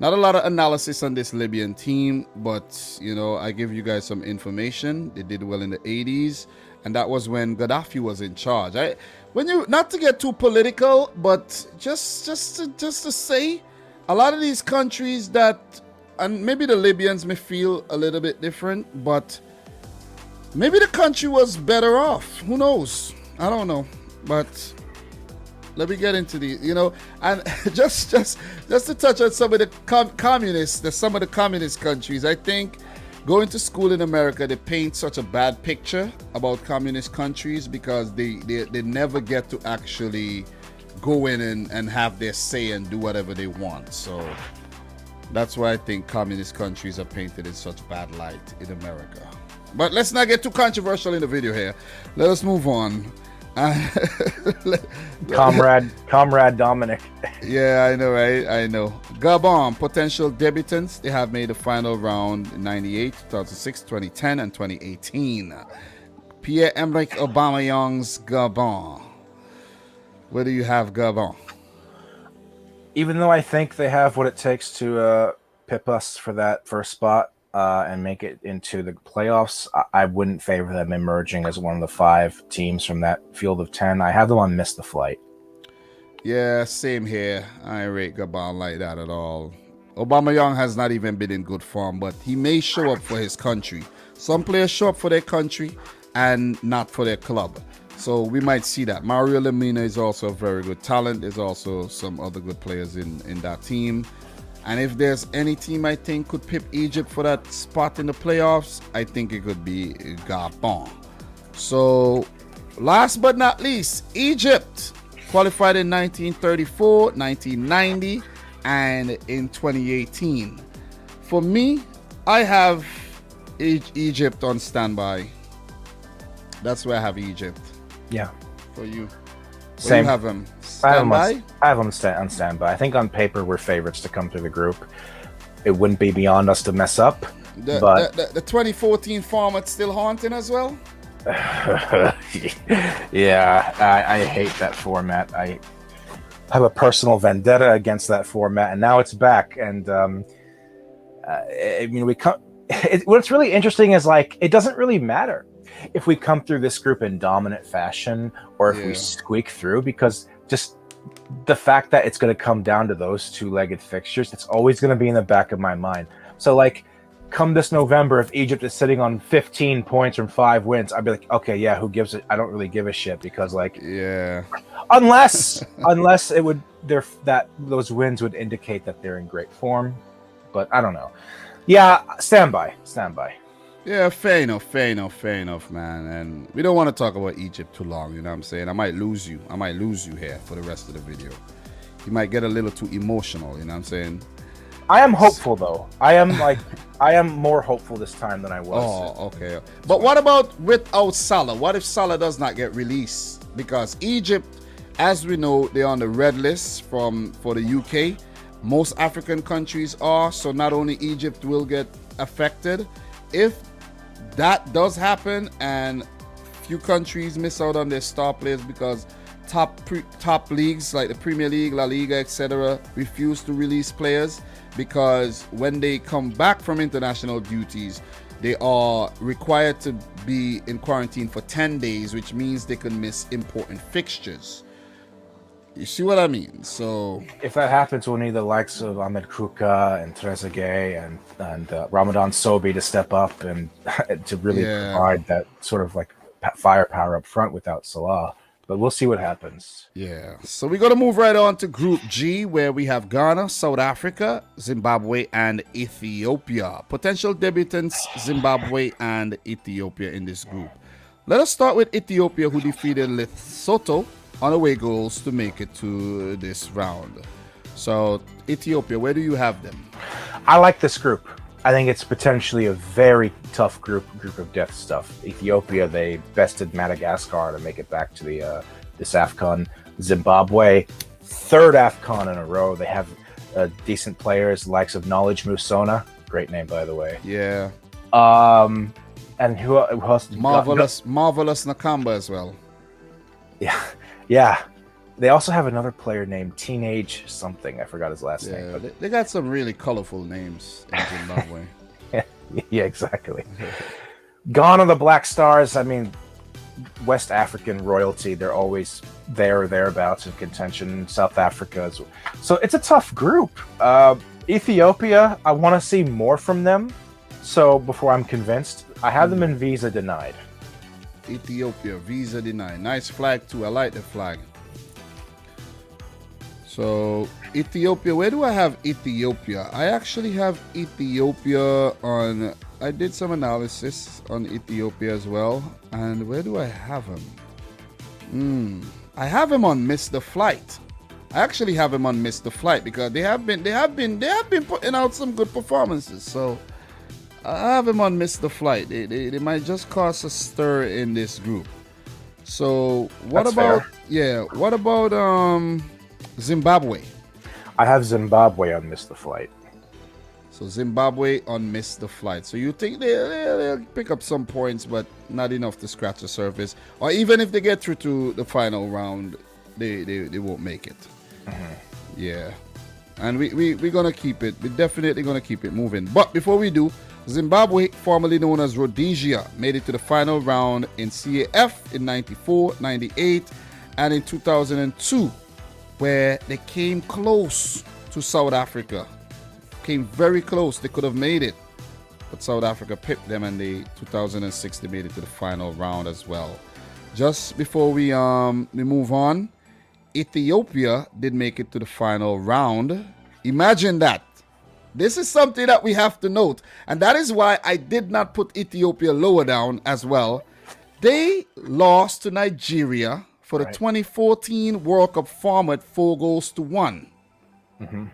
Not a lot of analysis on this Libyan team, but I give you guys some information. They did well in the 80s, and that was when Gaddafi was in charge. Not to get too political, but just to say, a lot of these countries and maybe the Libyans may feel a little bit different, but maybe the country was better off. Who knows? I don't know, but let me get into and just to touch on some of the some of the communist countries. I think going to school in America, they paint such a bad picture about communist countries because they never get to actually go in and have their say and do whatever they want. So that's why I think communist countries are painted in such bad light in America. But let's not get too controversial in the video here. Let us move on. Comrade Dominic. Yeah, I know, right? I know. Gabon, potential debutants. They have made the final round in 98, 2006, 2010, and 2018. Pierre-Emerick Aubameyang's Gabon. Where do you have Gabon? Even though I think they have what it takes to pip us for that first spot and make it into the playoffs, I wouldn't favor them emerging as one of the 5 teams from that field of 10. I have them on miss the flight. Yeah, same here. I ain't rate Gabon like that at all. Aubameyang has not even been in good form, but he may show up for his country. Some players show up for their country and not for their club. So we might see that. Mario Lemina is also a very good talent. There's also some other good players in that team. And if there's any team I think could pip Egypt for that spot in the playoffs, I think it could be Gabon. So last but not least, Egypt qualified in 1934, 1990, and in 2018. For me, I have Egypt on standby. That's where I have Egypt. Yeah. For you. Same. You have them standby? I have them on standby. I think on paper we're favorites to come through the group. It wouldn't be beyond us to mess up. But the 2014 format still haunting as well? Yeah, I hate that format. I have a personal vendetta against that format, and now it's back. And I mean, what's really interesting is it doesn't really matter if we come through this group in dominant fashion, or if we squeak through, because just the fact that it's going to come down to those two-legged fixtures, it's always going to be in the back of my mind. So, like, come this November, if Egypt is sitting on 15 points from 5 wins, I'd be like, okay, yeah, who gives it? I don't really give a shit, because, like, unless it would, those wins would indicate that they're in great form, but I don't know. Yeah, stand by. Yeah, fair enough, man. And we don't want to talk about Egypt too long, you know what I'm saying? I might lose you here for the rest of the video. You might get a little too emotional, you know what I'm saying? I am hopeful, though. I am more hopeful this time than I was. Oh, okay. But what about without Salah? What if Salah does not get released? Because Egypt, as we know, they're on the red list for the UK. Most African countries are, so not only Egypt will get affected. If that does happen and few countries miss out on their star players because top leagues like the Premier League, La Liga, etc. refuse to release players, because when they come back from international duties, they are required to be in quarantine for 10 days, which means they can miss important fixtures. You see what I mean? So if that happens, we'll need the likes of Ahmed Kuka and Trezeguet and Ramadan Sobi to step up and to really provide that sort of like firepower up front without Salah. But we'll see what happens. Yeah. So we're going to move right on to Group G, where we have Ghana, South Africa, Zimbabwe, and Ethiopia. Potential debutants, Zimbabwe and Ethiopia in this group. Let us start with Ethiopia, who defeated Lesotho on away goals to make it to this round. So, Ethiopia, where do you have them? I like this group. I think it's potentially a very tough group of death stuff. Ethiopia, they bested Madagascar to make it back to this AFCON. Zimbabwe, third AFCON in a row. They have decent players, likes of Knowledge Musona. Great name, by the way. Yeah. And who else? Marvelous Nakamba as well. Yeah. They also have another player named Teenage something. I forgot his last name. But they got some really colorful names in Zimbabwe. Yeah, exactly. Ghana, the Black Stars. I mean, West African royalty. They're always there or thereabouts in contention. South Africa as well. So it's a tough group. Ethiopia, I want to see more from them. So before I'm convinced, I have them in visa denied. Ethiopia, visa denied. Nice flag too. I like the flag. So Ethiopia, where do I have Ethiopia? I actually have Ethiopia on, I did some analysis on Ethiopia as well. And where do I have him? I have him on Miss the Flight. I actually have him on Miss the Flight because they have been putting out some good performances. So I have him on Miss the Flight. They might just cause a stir in this group. So what about Zimbabwe? I have Zimbabwe on Miss the Flight. So Zimbabwe on Miss the Flight. So you think they'll pick up some points, but not enough to scratch the surface. Or even if they get through to the final round, they won't make it. Mm-hmm. Yeah. And we're going to keep it. We're definitely going to keep it moving. But before we do, Zimbabwe, formerly known as Rhodesia, made it to the final round in CAF in 94, 98, and in 2002, where they came close to South Africa. Came very close. They could have made it. But South Africa pipped them, and 2006 they made it to the final round as well. Just before we move on, Ethiopia did make it to the final round. Imagine that. This is something that we have to note, and that is why I did not put Ethiopia lower down as well. They lost to Nigeria for the 2014 World Cup format, 4-1. Mm-hmm.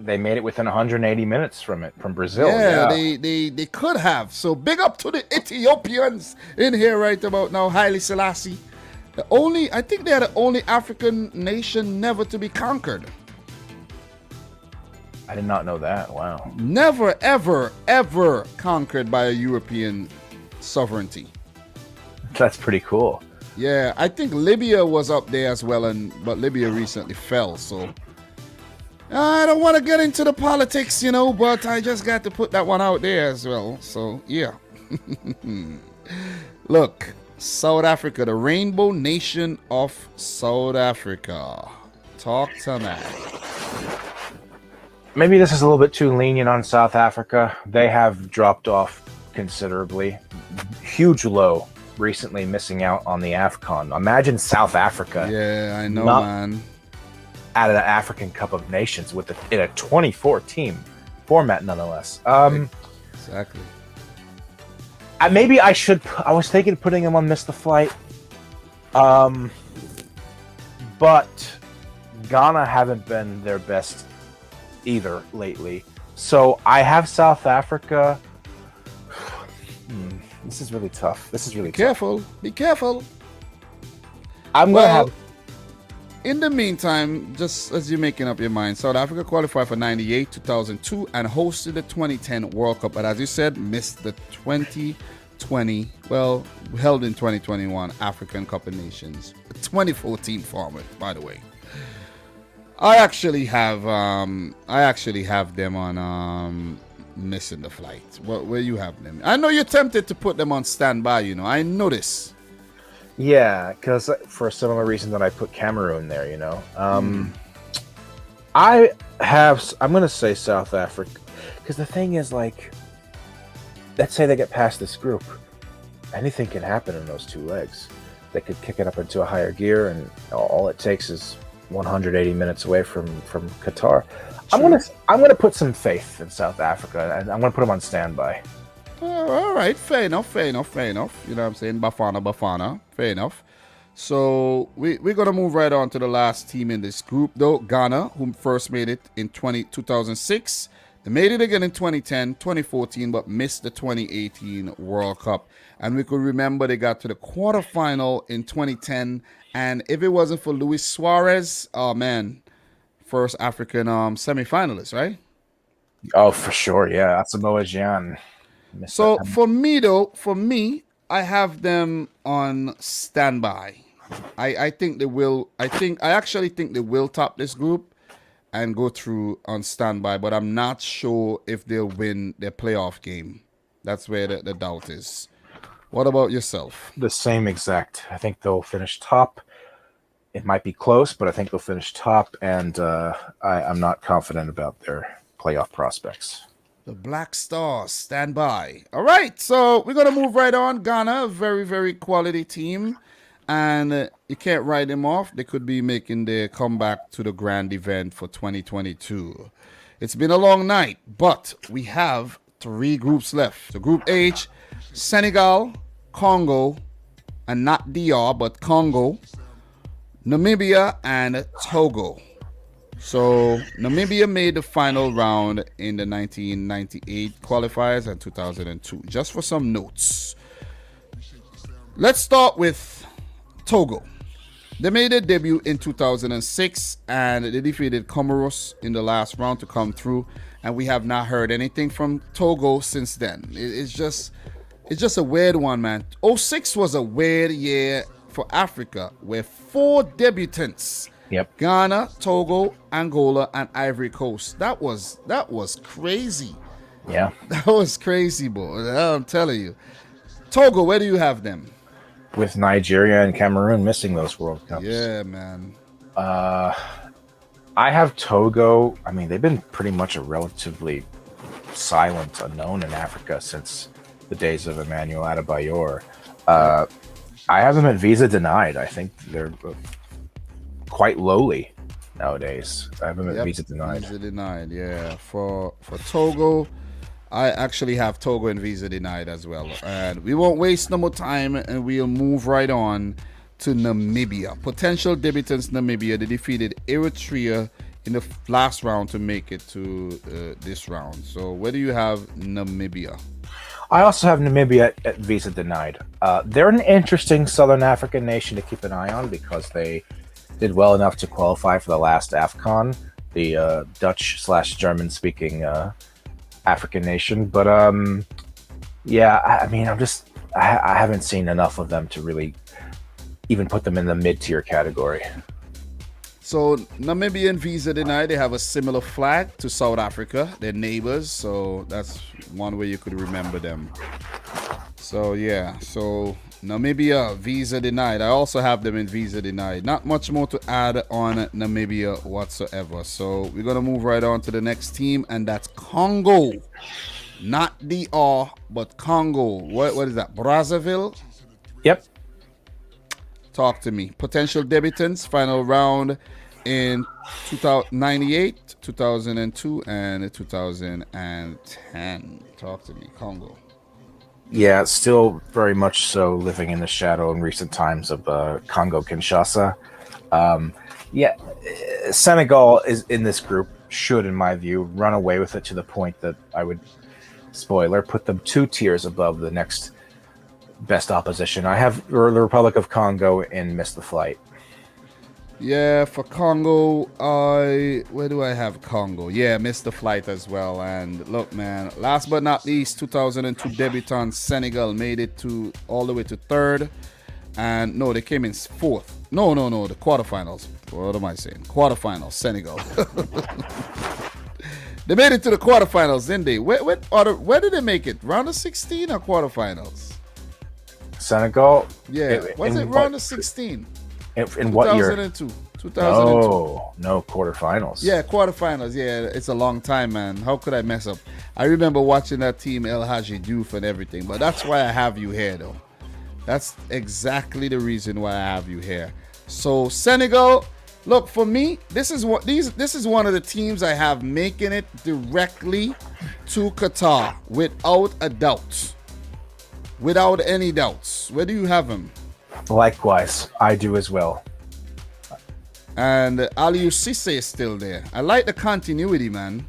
They made it within 180 minute from Brazil. Yeah. They could have. So big up to the Ethiopians in here right about now. Haile Selassie. I think they're the only African nation never to be conquered. I did not know that. Wow. Never, ever, ever conquered by a European sovereignty. That's pretty cool. Yeah, I think Libya was up there as well, but Libya recently fell, so I don't want to get into the politics, but I just got to put that one out there as well. So, yeah. Look, South Africa, the Rainbow Nation of South Africa. Talk to me. Maybe this is a little bit too lenient on South Africa. They have dropped off considerably. Huge low recently, missing out on the AFCON. Imagine South Africa. Yeah, I know, not man. At an African Cup of Nations in a 24-team format, nonetheless. Exactly. Maybe I should. I was thinking of putting them on Miss the Flight. But Ghana haven't been their best either lately. So I have South Africa. This is really tough. Be careful. I'm going to have... In the meantime, just as you're making up your mind, South Africa qualified for 98, 2002, and hosted the 2010 World Cup. But as you said, missed the 2020, held in 2021 African Cup of Nations. A 2014 format, by the way. I actually have them on missing the flight. Where you have them? I know you're tempted to put them on standby. I know this. Yeah, because for a similar reason that I put Cameroon there. I'm gonna say South Africa, because the thing is, like, let's say they get past this group, anything can happen in those two legs. They could kick it up into a higher gear, and all it takes is 180 minutes away from Qatar. True. I'm gonna put some faith in South Africa, and I'm gonna put them on standby. All right, fair enough. You know what I'm saying? Bafana. Fair enough. So we're going to move right on to the last team in this group, though. Ghana, who first made it in 2006. They made it again in 2010, 2014, but missed the 2018 World Cup. And we could remember they got to the quarterfinal in 2010. And if it wasn't for Luis Suarez, oh, man, first African semifinalist, right? Oh, for sure, yeah. Asamoah Gyan. So for me, I have them on standby. I think they will. I actually think they will top this group and go through on standby. But I'm not sure if they'll win their playoff game. That's where the doubt is. What about yourself? The same exact. I think they'll finish top. It might be close, but I think they'll finish top. And I'm not confident about their playoff prospects. The Black Stars, stand by. All right, so we're going to move right on. Ghana, a very, very quality team. And you can't write them off. They could be making their comeback to the grand event for 2022. It's been a long night, but we have 3 groups left. So Group H, Senegal, Congo, and not DR, but Congo, Namibia, and Togo. So Namibia made the final round in the 1998 qualifiers and 2002. Just for some notes. Let's start with Togo. They made their debut in 2006 and they defeated Comoros in the last round to come through. And we have not heard anything from Togo since then. It's just a weird one, man. 06 was a weird year for Africa where 4 debutants. Yep. Ghana, Togo, Angola, and Ivory Coast. That was crazy. Yeah. That was crazy, boy. I'm telling you. Togo, where do you have them? With Nigeria and Cameroon missing those World Cups. Yeah, man. I have Togo. I mean, they've been pretty much a relatively silent unknown in Africa since the days of Emmanuel Adebayor. I have them at visa denied. I think they're quite lowly nowadays. I have them at visa denied. Visa denied, yeah. For Togo, I actually have Togo and visa denied as well. And we won't waste no more time and we'll move right on to Namibia. Potential debutants Namibia. They defeated Eritrea in the last round to make it to this round. So where do you have Namibia? I also have Namibia at visa denied. They're an interesting Southern African nation to keep an eye on because they did well enough to qualify for the last AFCON, the Dutch/German speaking African nation. But yeah, I mean, I haven't seen enough of them to really even put them in the mid-tier category. So Namibian visa denied. They have a similar flag to South Africa. They're neighbors, so that's one way you could remember them. So yeah, so Namibia visa denied. I also have them in visa denied. Not much more to add on Namibia whatsoever. So we're gonna move right on to the next team, and that's Congo. Not DR, but Congo. What is that? Brazzaville? Yep. Talk to me. Potential debutants, final round in 1998, 2002, and 2010. Talk to me, Congo. Yeah, still very much so living in the shadow in recent times of Congo Kinshasa. Senegal is in this group, should, in my view, run away with it to the point that I would, spoiler, put them 2 tiers above the next best opposition. I have the Republic of Congo in Miss the Flight. Yeah, for Congo, where do I have Congo? Yeah, missed the flight as well. And look, man, last but not least, 2002 debutant Senegal made it to all the way to 3rd. And no, they came in 4th. No, the quarterfinals. What am I saying? Quarterfinals, Senegal. They made it to the quarterfinals, didn't they? Where did they make it? Round of 16 or quarterfinals? Senegal? Yeah, was it round of 16? In what year? 2002. No, quarterfinals. Yeah, quarterfinals. Yeah, it's a long time, man. How could I mess up? I remember watching that team, El Hadji Diouf and everything, but that's why I have you here, though. That's exactly the reason why I have you here. So Senegal, look, for me, this is one of the teams I have making it directly to Qatar without a doubt. Without any doubts. Where do you have him? Likewise, I do as well. And Aliou Cisse is still there. I like the continuity, man.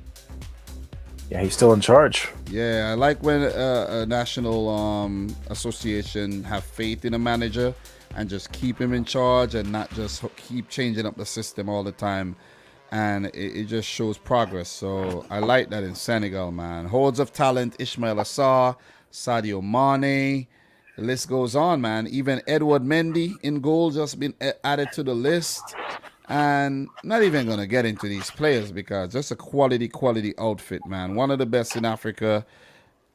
Yeah, he's still in charge. Yeah, I like when a national association have faith in a manager and just keep him in charge and not just keep changing up the system all the time. And it just shows progress. So I like that in Senegal, man. Hordes of talent, Ismail Assar, Sadio Mane. The list goes on, man. Even Edward Mendy in goal just been added to the list. And not even going to get into these players because just a quality outfit, man. One of the best in Africa.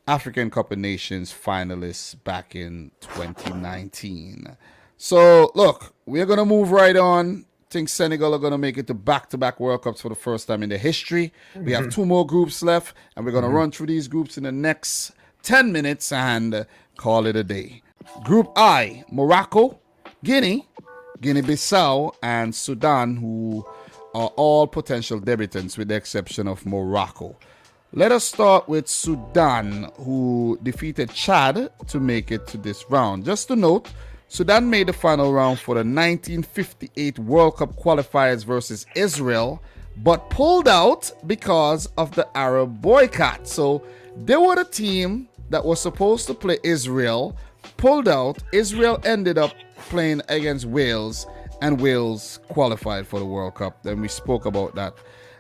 African Cup of Nations finalists back in 2019. So, look, we're going to move right on. I think Senegal are going to make it to back-to-back World Cups for the first time in their history. We have 2 more groups left, and we're going to run through these groups in the next 10 minutes and call it a day. Group I, Morocco, Guinea Bissau, and Sudan, who are all potential debutants with the exception of Morocco. Let us start with Sudan, who defeated Chad to make it to this round. Just to note, Sudan made the final round for the 1958 World Cup qualifiers versus Israel, but pulled out because of the Arab boycott. So they were the team that was supposed to play Israel, pulled out. Israel ended up playing against Wales, and Wales qualified for the World Cup. Then we spoke about that.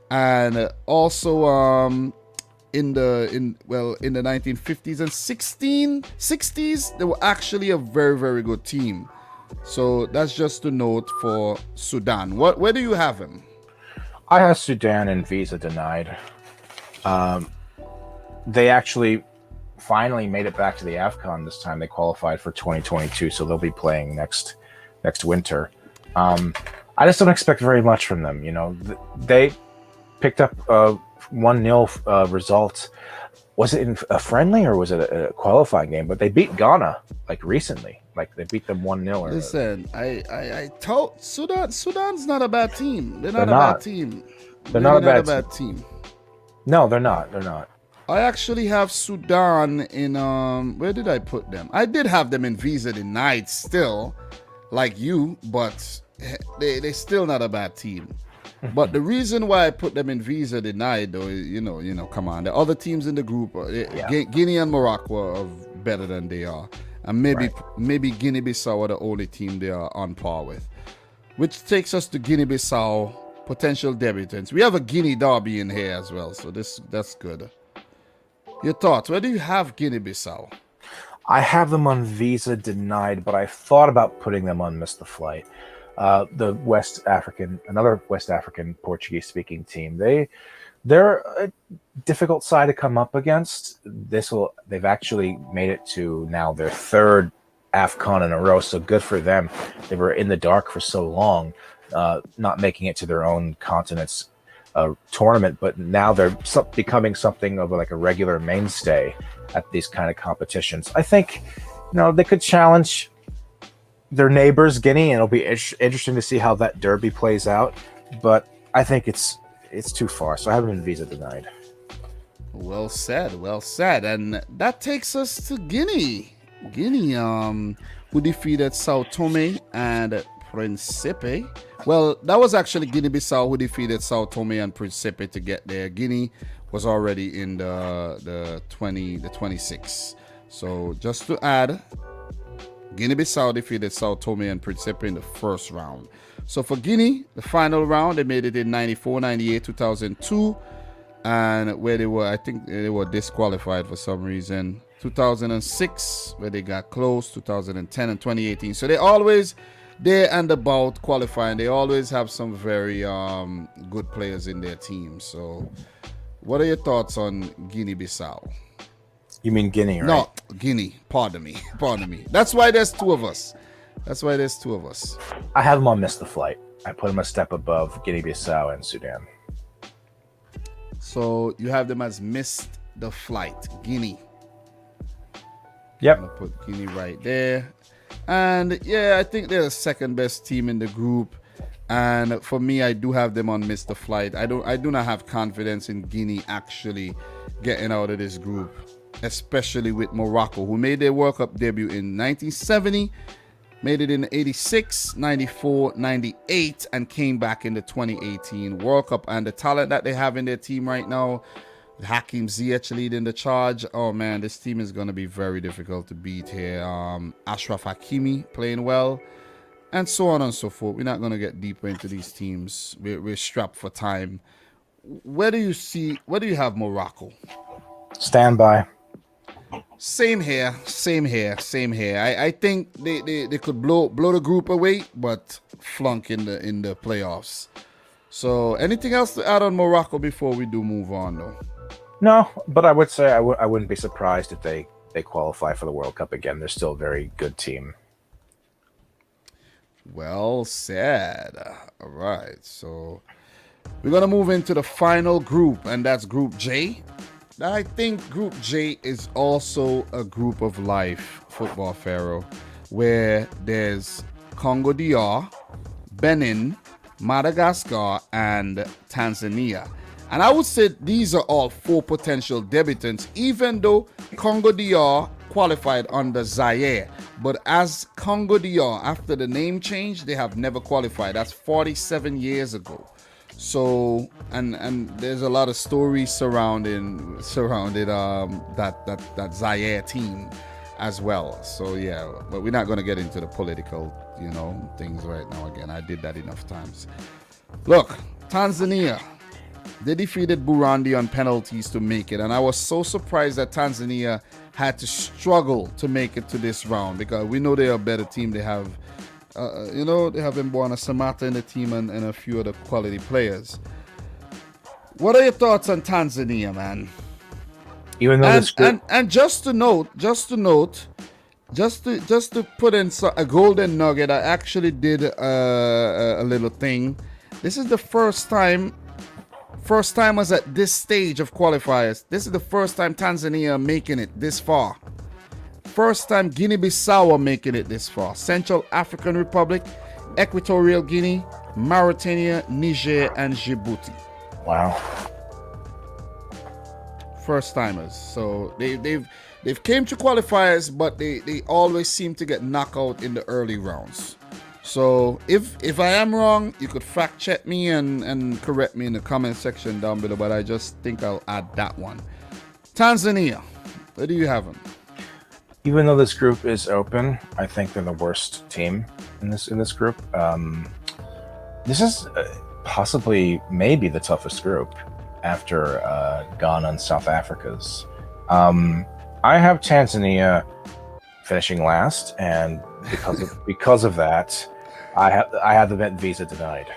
And also in the 1950s and 60s, they were actually a very, very good team. So that's just a note for Sudan. Where do you have him? I have Sudan and visa denied. They actually finally made it back to the AFCON this time. They qualified for 2022, so they'll be playing next winter. I just don't expect very much from them. You know, they picked up a 1-0 result. Was it in a friendly or was it a qualifying game? But they beat Ghana like recently. Like they beat them 1-0. Listen, I told Sudan's not a bad team. They're not a bad team. They're not a bad team. No, they're not. They're not. I actually have Sudan in where did I put them? I did have them in visa denied still, like you, but they still not a bad team. But the reason why I put them in visa denied, though, is, you know, come on, the other teams in the group, Guinea and Morocco are better than they are, and maybe Guinea Bissau are the only team they are on par with, which takes us to Guinea Bissau potential debutants. We have a Guinea derby in here as well, so that's good. Your thoughts? Where do you have Guinea Bissau? I have them on visa denied, but I thought about putting them on Miss the Flight. the another West African Portuguese-speaking team. They're a difficult side to come up against. They've actually made it to now their third AFCON in a row, so good for them. They were in the dark for so long, not making it to their own continent's tournament, but now they're becoming something of like a regular mainstay at these kind of competitions. I think, they could challenge their neighbors, Guinea, and it'll be interesting to see how that derby plays out. But I think it's too far, so I haven't been visa denied. Well said. And that takes us to Guinea. Who defeated Sao Tome and Principe. Well, that was actually Guinea Bissau who defeated Sao Tome and Principe to get there. Guinea was already in the 26. So just to add, Guinea Bissau defeated Sao Tome and Principe in the first round. So for Guinea, the final round, they made it in 94, 98, 2002, and where I think they were disqualified for some reason. 2006, where they got close, 2010 and 2018. So they always there and about qualifying. They always have some very good players in their team. So what are your thoughts on Guinea Bissau? You mean Guinea, right? No, Guinea. Pardon me. That's why there's two of us. I have them on Miss the Flight. I put them a step above Guinea Bissau and Sudan. So you have them as missed the flight, Guinea. Yep. I'm gonna put Guinea right there. And yeah, I think they're the second best team in the group. And for me, I do have them on Mr. Flight. I do not have confidence in Guinea actually getting out of this group, especially with Morocco, who made their World Cup debut in 1970, made it in 86, 94, 98, and came back in the 2018 World Cup. And the talent that they have in their team right now, Hakim Ziyech leading the charge. Oh man, this team is going to be very difficult to beat here. Ashraf Hakimi playing well, and so on and so forth. We're not going to get deeper into these teams. We're strapped for time. Where do you have Morocco? Stand by. Same here. I think they could blow the group away, but flunk in the playoffs. So anything else to add on Morocco before we do move on though? No, but I would say I wouldn't be surprised if they qualify for the World Cup again. They're still a very good team. Well said. All right, so we're going to move into the final group, and that's Group J. I think Group J is also a group of life, Football Pharaoh, where there's Congo DR, Benin, Madagascar, and Tanzania. And I would say these are all four potential debutants, even though Congo DR qualified under Zaire. But as Congo DR, after the name change, they have never qualified. That's 47 years ago. So, and there's a lot of stories surrounding that Zaire team as well. So yeah, but we're not going to get into the political, things right now. Again, I did that enough times. Look, Tanzania. They defeated Burundi on penalties to make it, and I was so surprised that Tanzania had to struggle to make it to this round, because we know they're a better team. They have, they have Mbwana Samata in the team and a few other quality players. What are your thoughts on Tanzania, man? Even though and just to put in a golden nugget, I actually did a little thing. This is the first timers at this stage of qualifiers. This is the first time Tanzania are making it this far. First time Guinea Bissau are making it this far. Central African Republic, Equatorial Guinea, Mauritania, Niger, and Djibouti. Wow. First timers. So they've came to qualifiers, but they always seem to get knocked out in the early rounds. So if I am wrong, you could fact check me and correct me in the comment section down below, but I just think I'll add that one. Tanzania, where do you have them? Even though this group is open, I think they're the worst team in this group. This is possibly maybe the toughest group after Ghana and South Africa's. I have Tanzania finishing last, and because of that, I have the visa denied.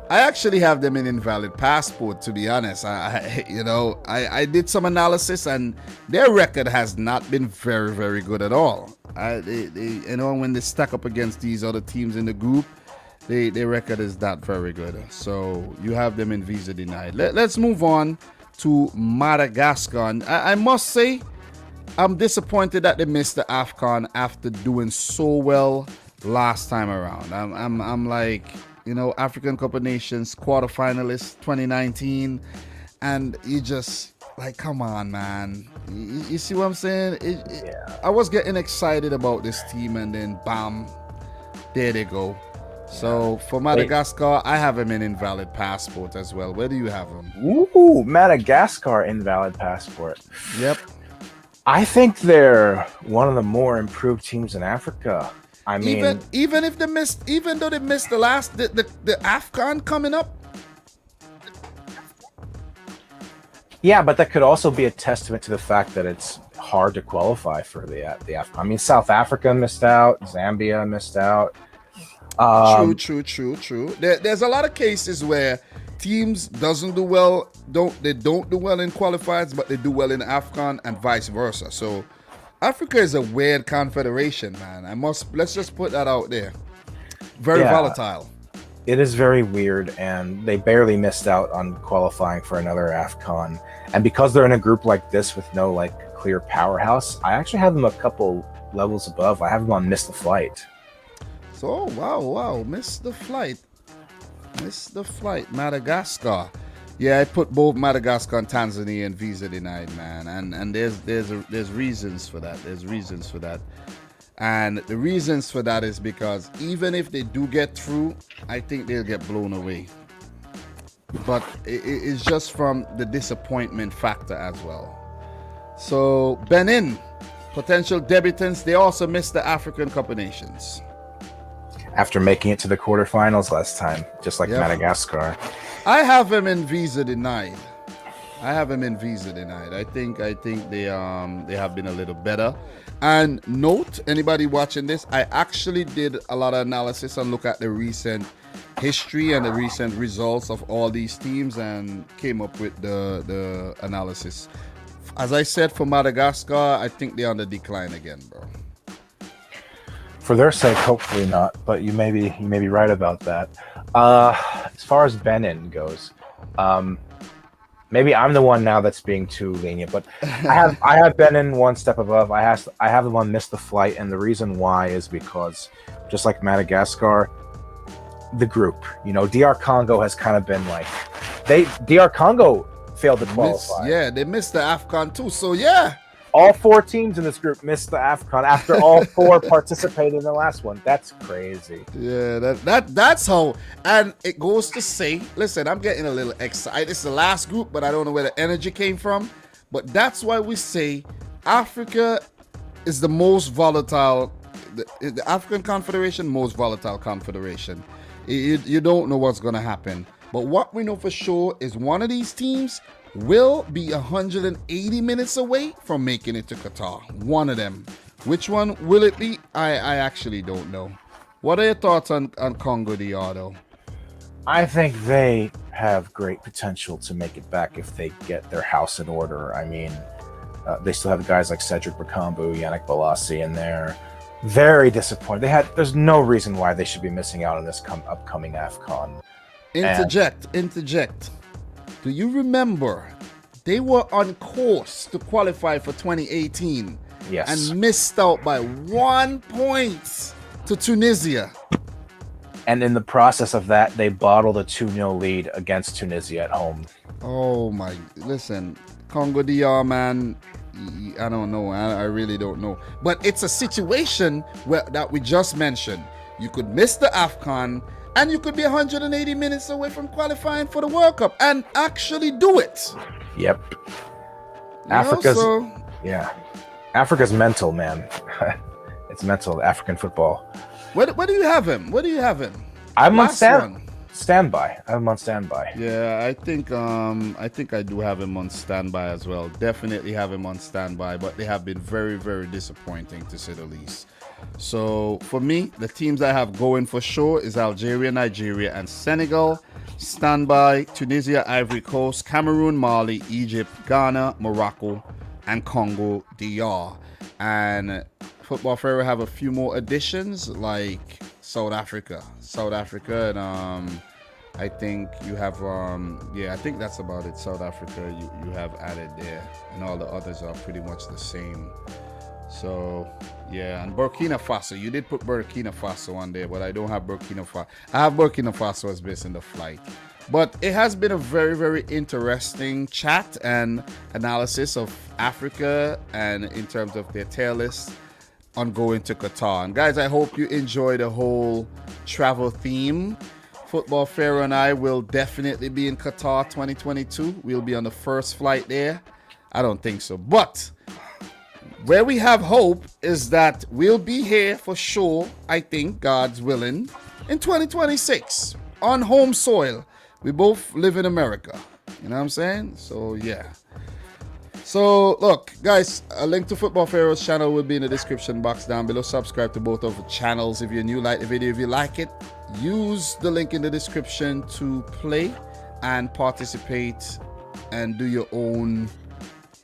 I actually have them in invalid passport, to be honest. I did some analysis, and their record has not been very, very good at all. When they stack up against these other teams in the group, their record is not very good. So you have them in visa denied. Let's move on to Madagascar. And I must say, I'm disappointed that they missed the AFCON after doing so well last time around. I'm like, African Cup of Nations quarterfinalists 2019, and you just like, come on, man. You see what I'm saying? I was getting excited about this team, and then bam, there they go. So for Madagascar, I have him in invalid passport as well. Where do you have him? Ooh, Madagascar invalid passport. Yep. I think they're one of the more improved teams in Africa. I mean, even though they missed the AFCON coming up. Yeah, but that could also be a testament to the fact that it's hard to qualify for the AFCON. I mean, South Africa missed out, Zambia missed out. True. There's a lot of cases where teams don't do well in qualifiers, but they do well in AFCON and vice versa. So Africa is a weird confederation, man. Let's just put that out there. Very volatile. It is very weird, and they barely missed out on qualifying for another AFCON. And because they're in a group like this with no clear powerhouse, I actually have them a couple levels above. I have them on Miss the Flight. So wow, Miss the Flight, Madagascar. Yeah, I put both Madagascar and Tanzania in visa denied, man, and there's reasons for that. And the reasons for that is because even if they do get through, I think they'll get blown away. But it's just from the disappointment factor as well. So Benin, potential debutants, they also missed the African Cup of Nations. After making it to the quarterfinals last time, just like Madagascar. I have him in visa denied. I think they have been a little better. And note, anybody watching this, I actually did a lot of analysis and look at the recent history and the recent results of all these teams and came up with the analysis. As I said, for Madagascar, I think they're on the decline again, bro. For their sake, hopefully not, but you may be right about that. As far as Benin goes, maybe I'm the one now that's being too lenient, but I have Benin one step above. I have them on Miss the Flight, and the reason why is because, just like Madagascar, the group, DR Congo has kind of been DR Congo failed to qualify. They missed the AFCON too, so yeah. All 4 teams in this group missed the AFCON after all 4 participated in the last one. That's crazy. Yeah, that's how. And it goes to say, listen, I'm getting a little excited. It's the last group, but I don't know where the energy came from. But that's why we say Africa is the most volatile, the African Confederation, most volatile confederation. You don't know what's going to happen. But what we know for sure is one of these teams will be 180 minutes away from making it to Qatar. One of them. Which one will it be? I actually don't know. What are your thoughts on Congo DR, though? I think they have great potential to make it back if they get their house in order. I mean, they still have guys like Cedric Bakambu, Yannick Bolasie in there. Very disappointed. There's no reason why they should be missing out on this upcoming AFCON. Interject. Do you remember they were on course to qualify for 2018? Yes. And missed out by 1 point to Tunisia. And in the process of that, they bottled a 2-0 lead against Tunisia at home. Oh my, listen, Congo DR, man, I don't know. I really don't know. But it's a situation that we just mentioned. You could miss the AFCON, and you could be 180 minutes away from qualifying for the World Cup and actually do it. Yep. Africa's mental, man. It's mental, African football. Where do you have him? I'm on standby. I'm on standby. Yeah, I think I do have him on standby as well. Definitely have him on standby, but they have been very, very disappointing, to say the least. So for me, the teams I have going for sure is Algeria, Nigeria, and Senegal. Standby: Tunisia, Ivory Coast, Cameroon, Mali, Egypt, Ghana, Morocco, and Congo DR. And Football Pharaoh have a few more additions like South Africa, and I think you have I think that's about it. South Africa you have added there, and all the others are pretty much the same. So yeah, and Burkina Faso, you did put Burkina Faso on there, but I don't have Burkina Faso. I have Burkina Faso as base in the flight. But it has been a very, very interesting chat and analysis of Africa and in terms of their tier list on going to Qatar. And guys, I hope you enjoy the whole travel theme. Football Pharaoh and I will definitely be in Qatar 2022. We'll be on the first flight there. I don't think so. But where we have hope is that we'll be here for sure, I think, God's willing, in 2026 on home soil. We both live in America. You know what I'm saying? So, yeah. So, look, guys, a link to Football Pharaoh's channel will be in the description box down below. Subscribe to both of the channels. If you're new, like the video. If you like it, use the link in the description to play and participate and do your own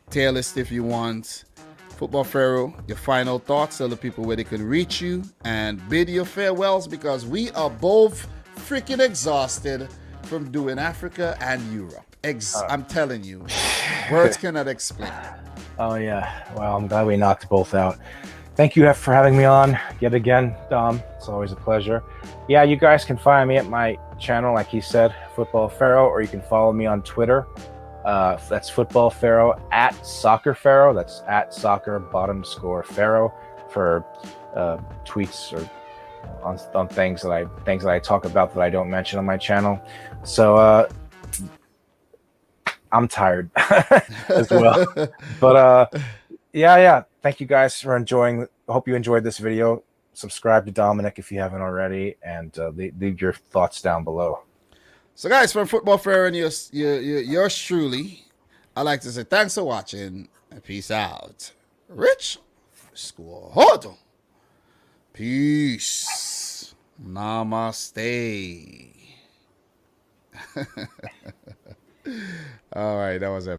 tier list if you want. Football Pharaoh, your final thoughts, tell the people where they can reach you, and bid your farewells because we are both freaking exhausted from doing Africa and Europe. I'm telling you, words cannot explain. Oh yeah, well, I'm glad we knocked both out. Thank you for having me on yet again, Dom. It's always a pleasure. Yeah, you guys can find me at my channel, like he said, Football Pharaoh, or you can follow me on Twitter. That's Football Pharaoh at Soccer Pharaoh. That's at Soccer _Pharaoh for tweets or on things that I talk about that I don't mention on my channel. So I'm tired as well. But yeah. Thank you guys for enjoying. I hope you enjoyed this video. Subscribe to Dominic if you haven't already, and leave your thoughts down below. So, guys, from Football Pharaoh and yours truly, I'd like to say thanks for watching and peace out. Rich Squad. Peace. Namaste. All right, that was it.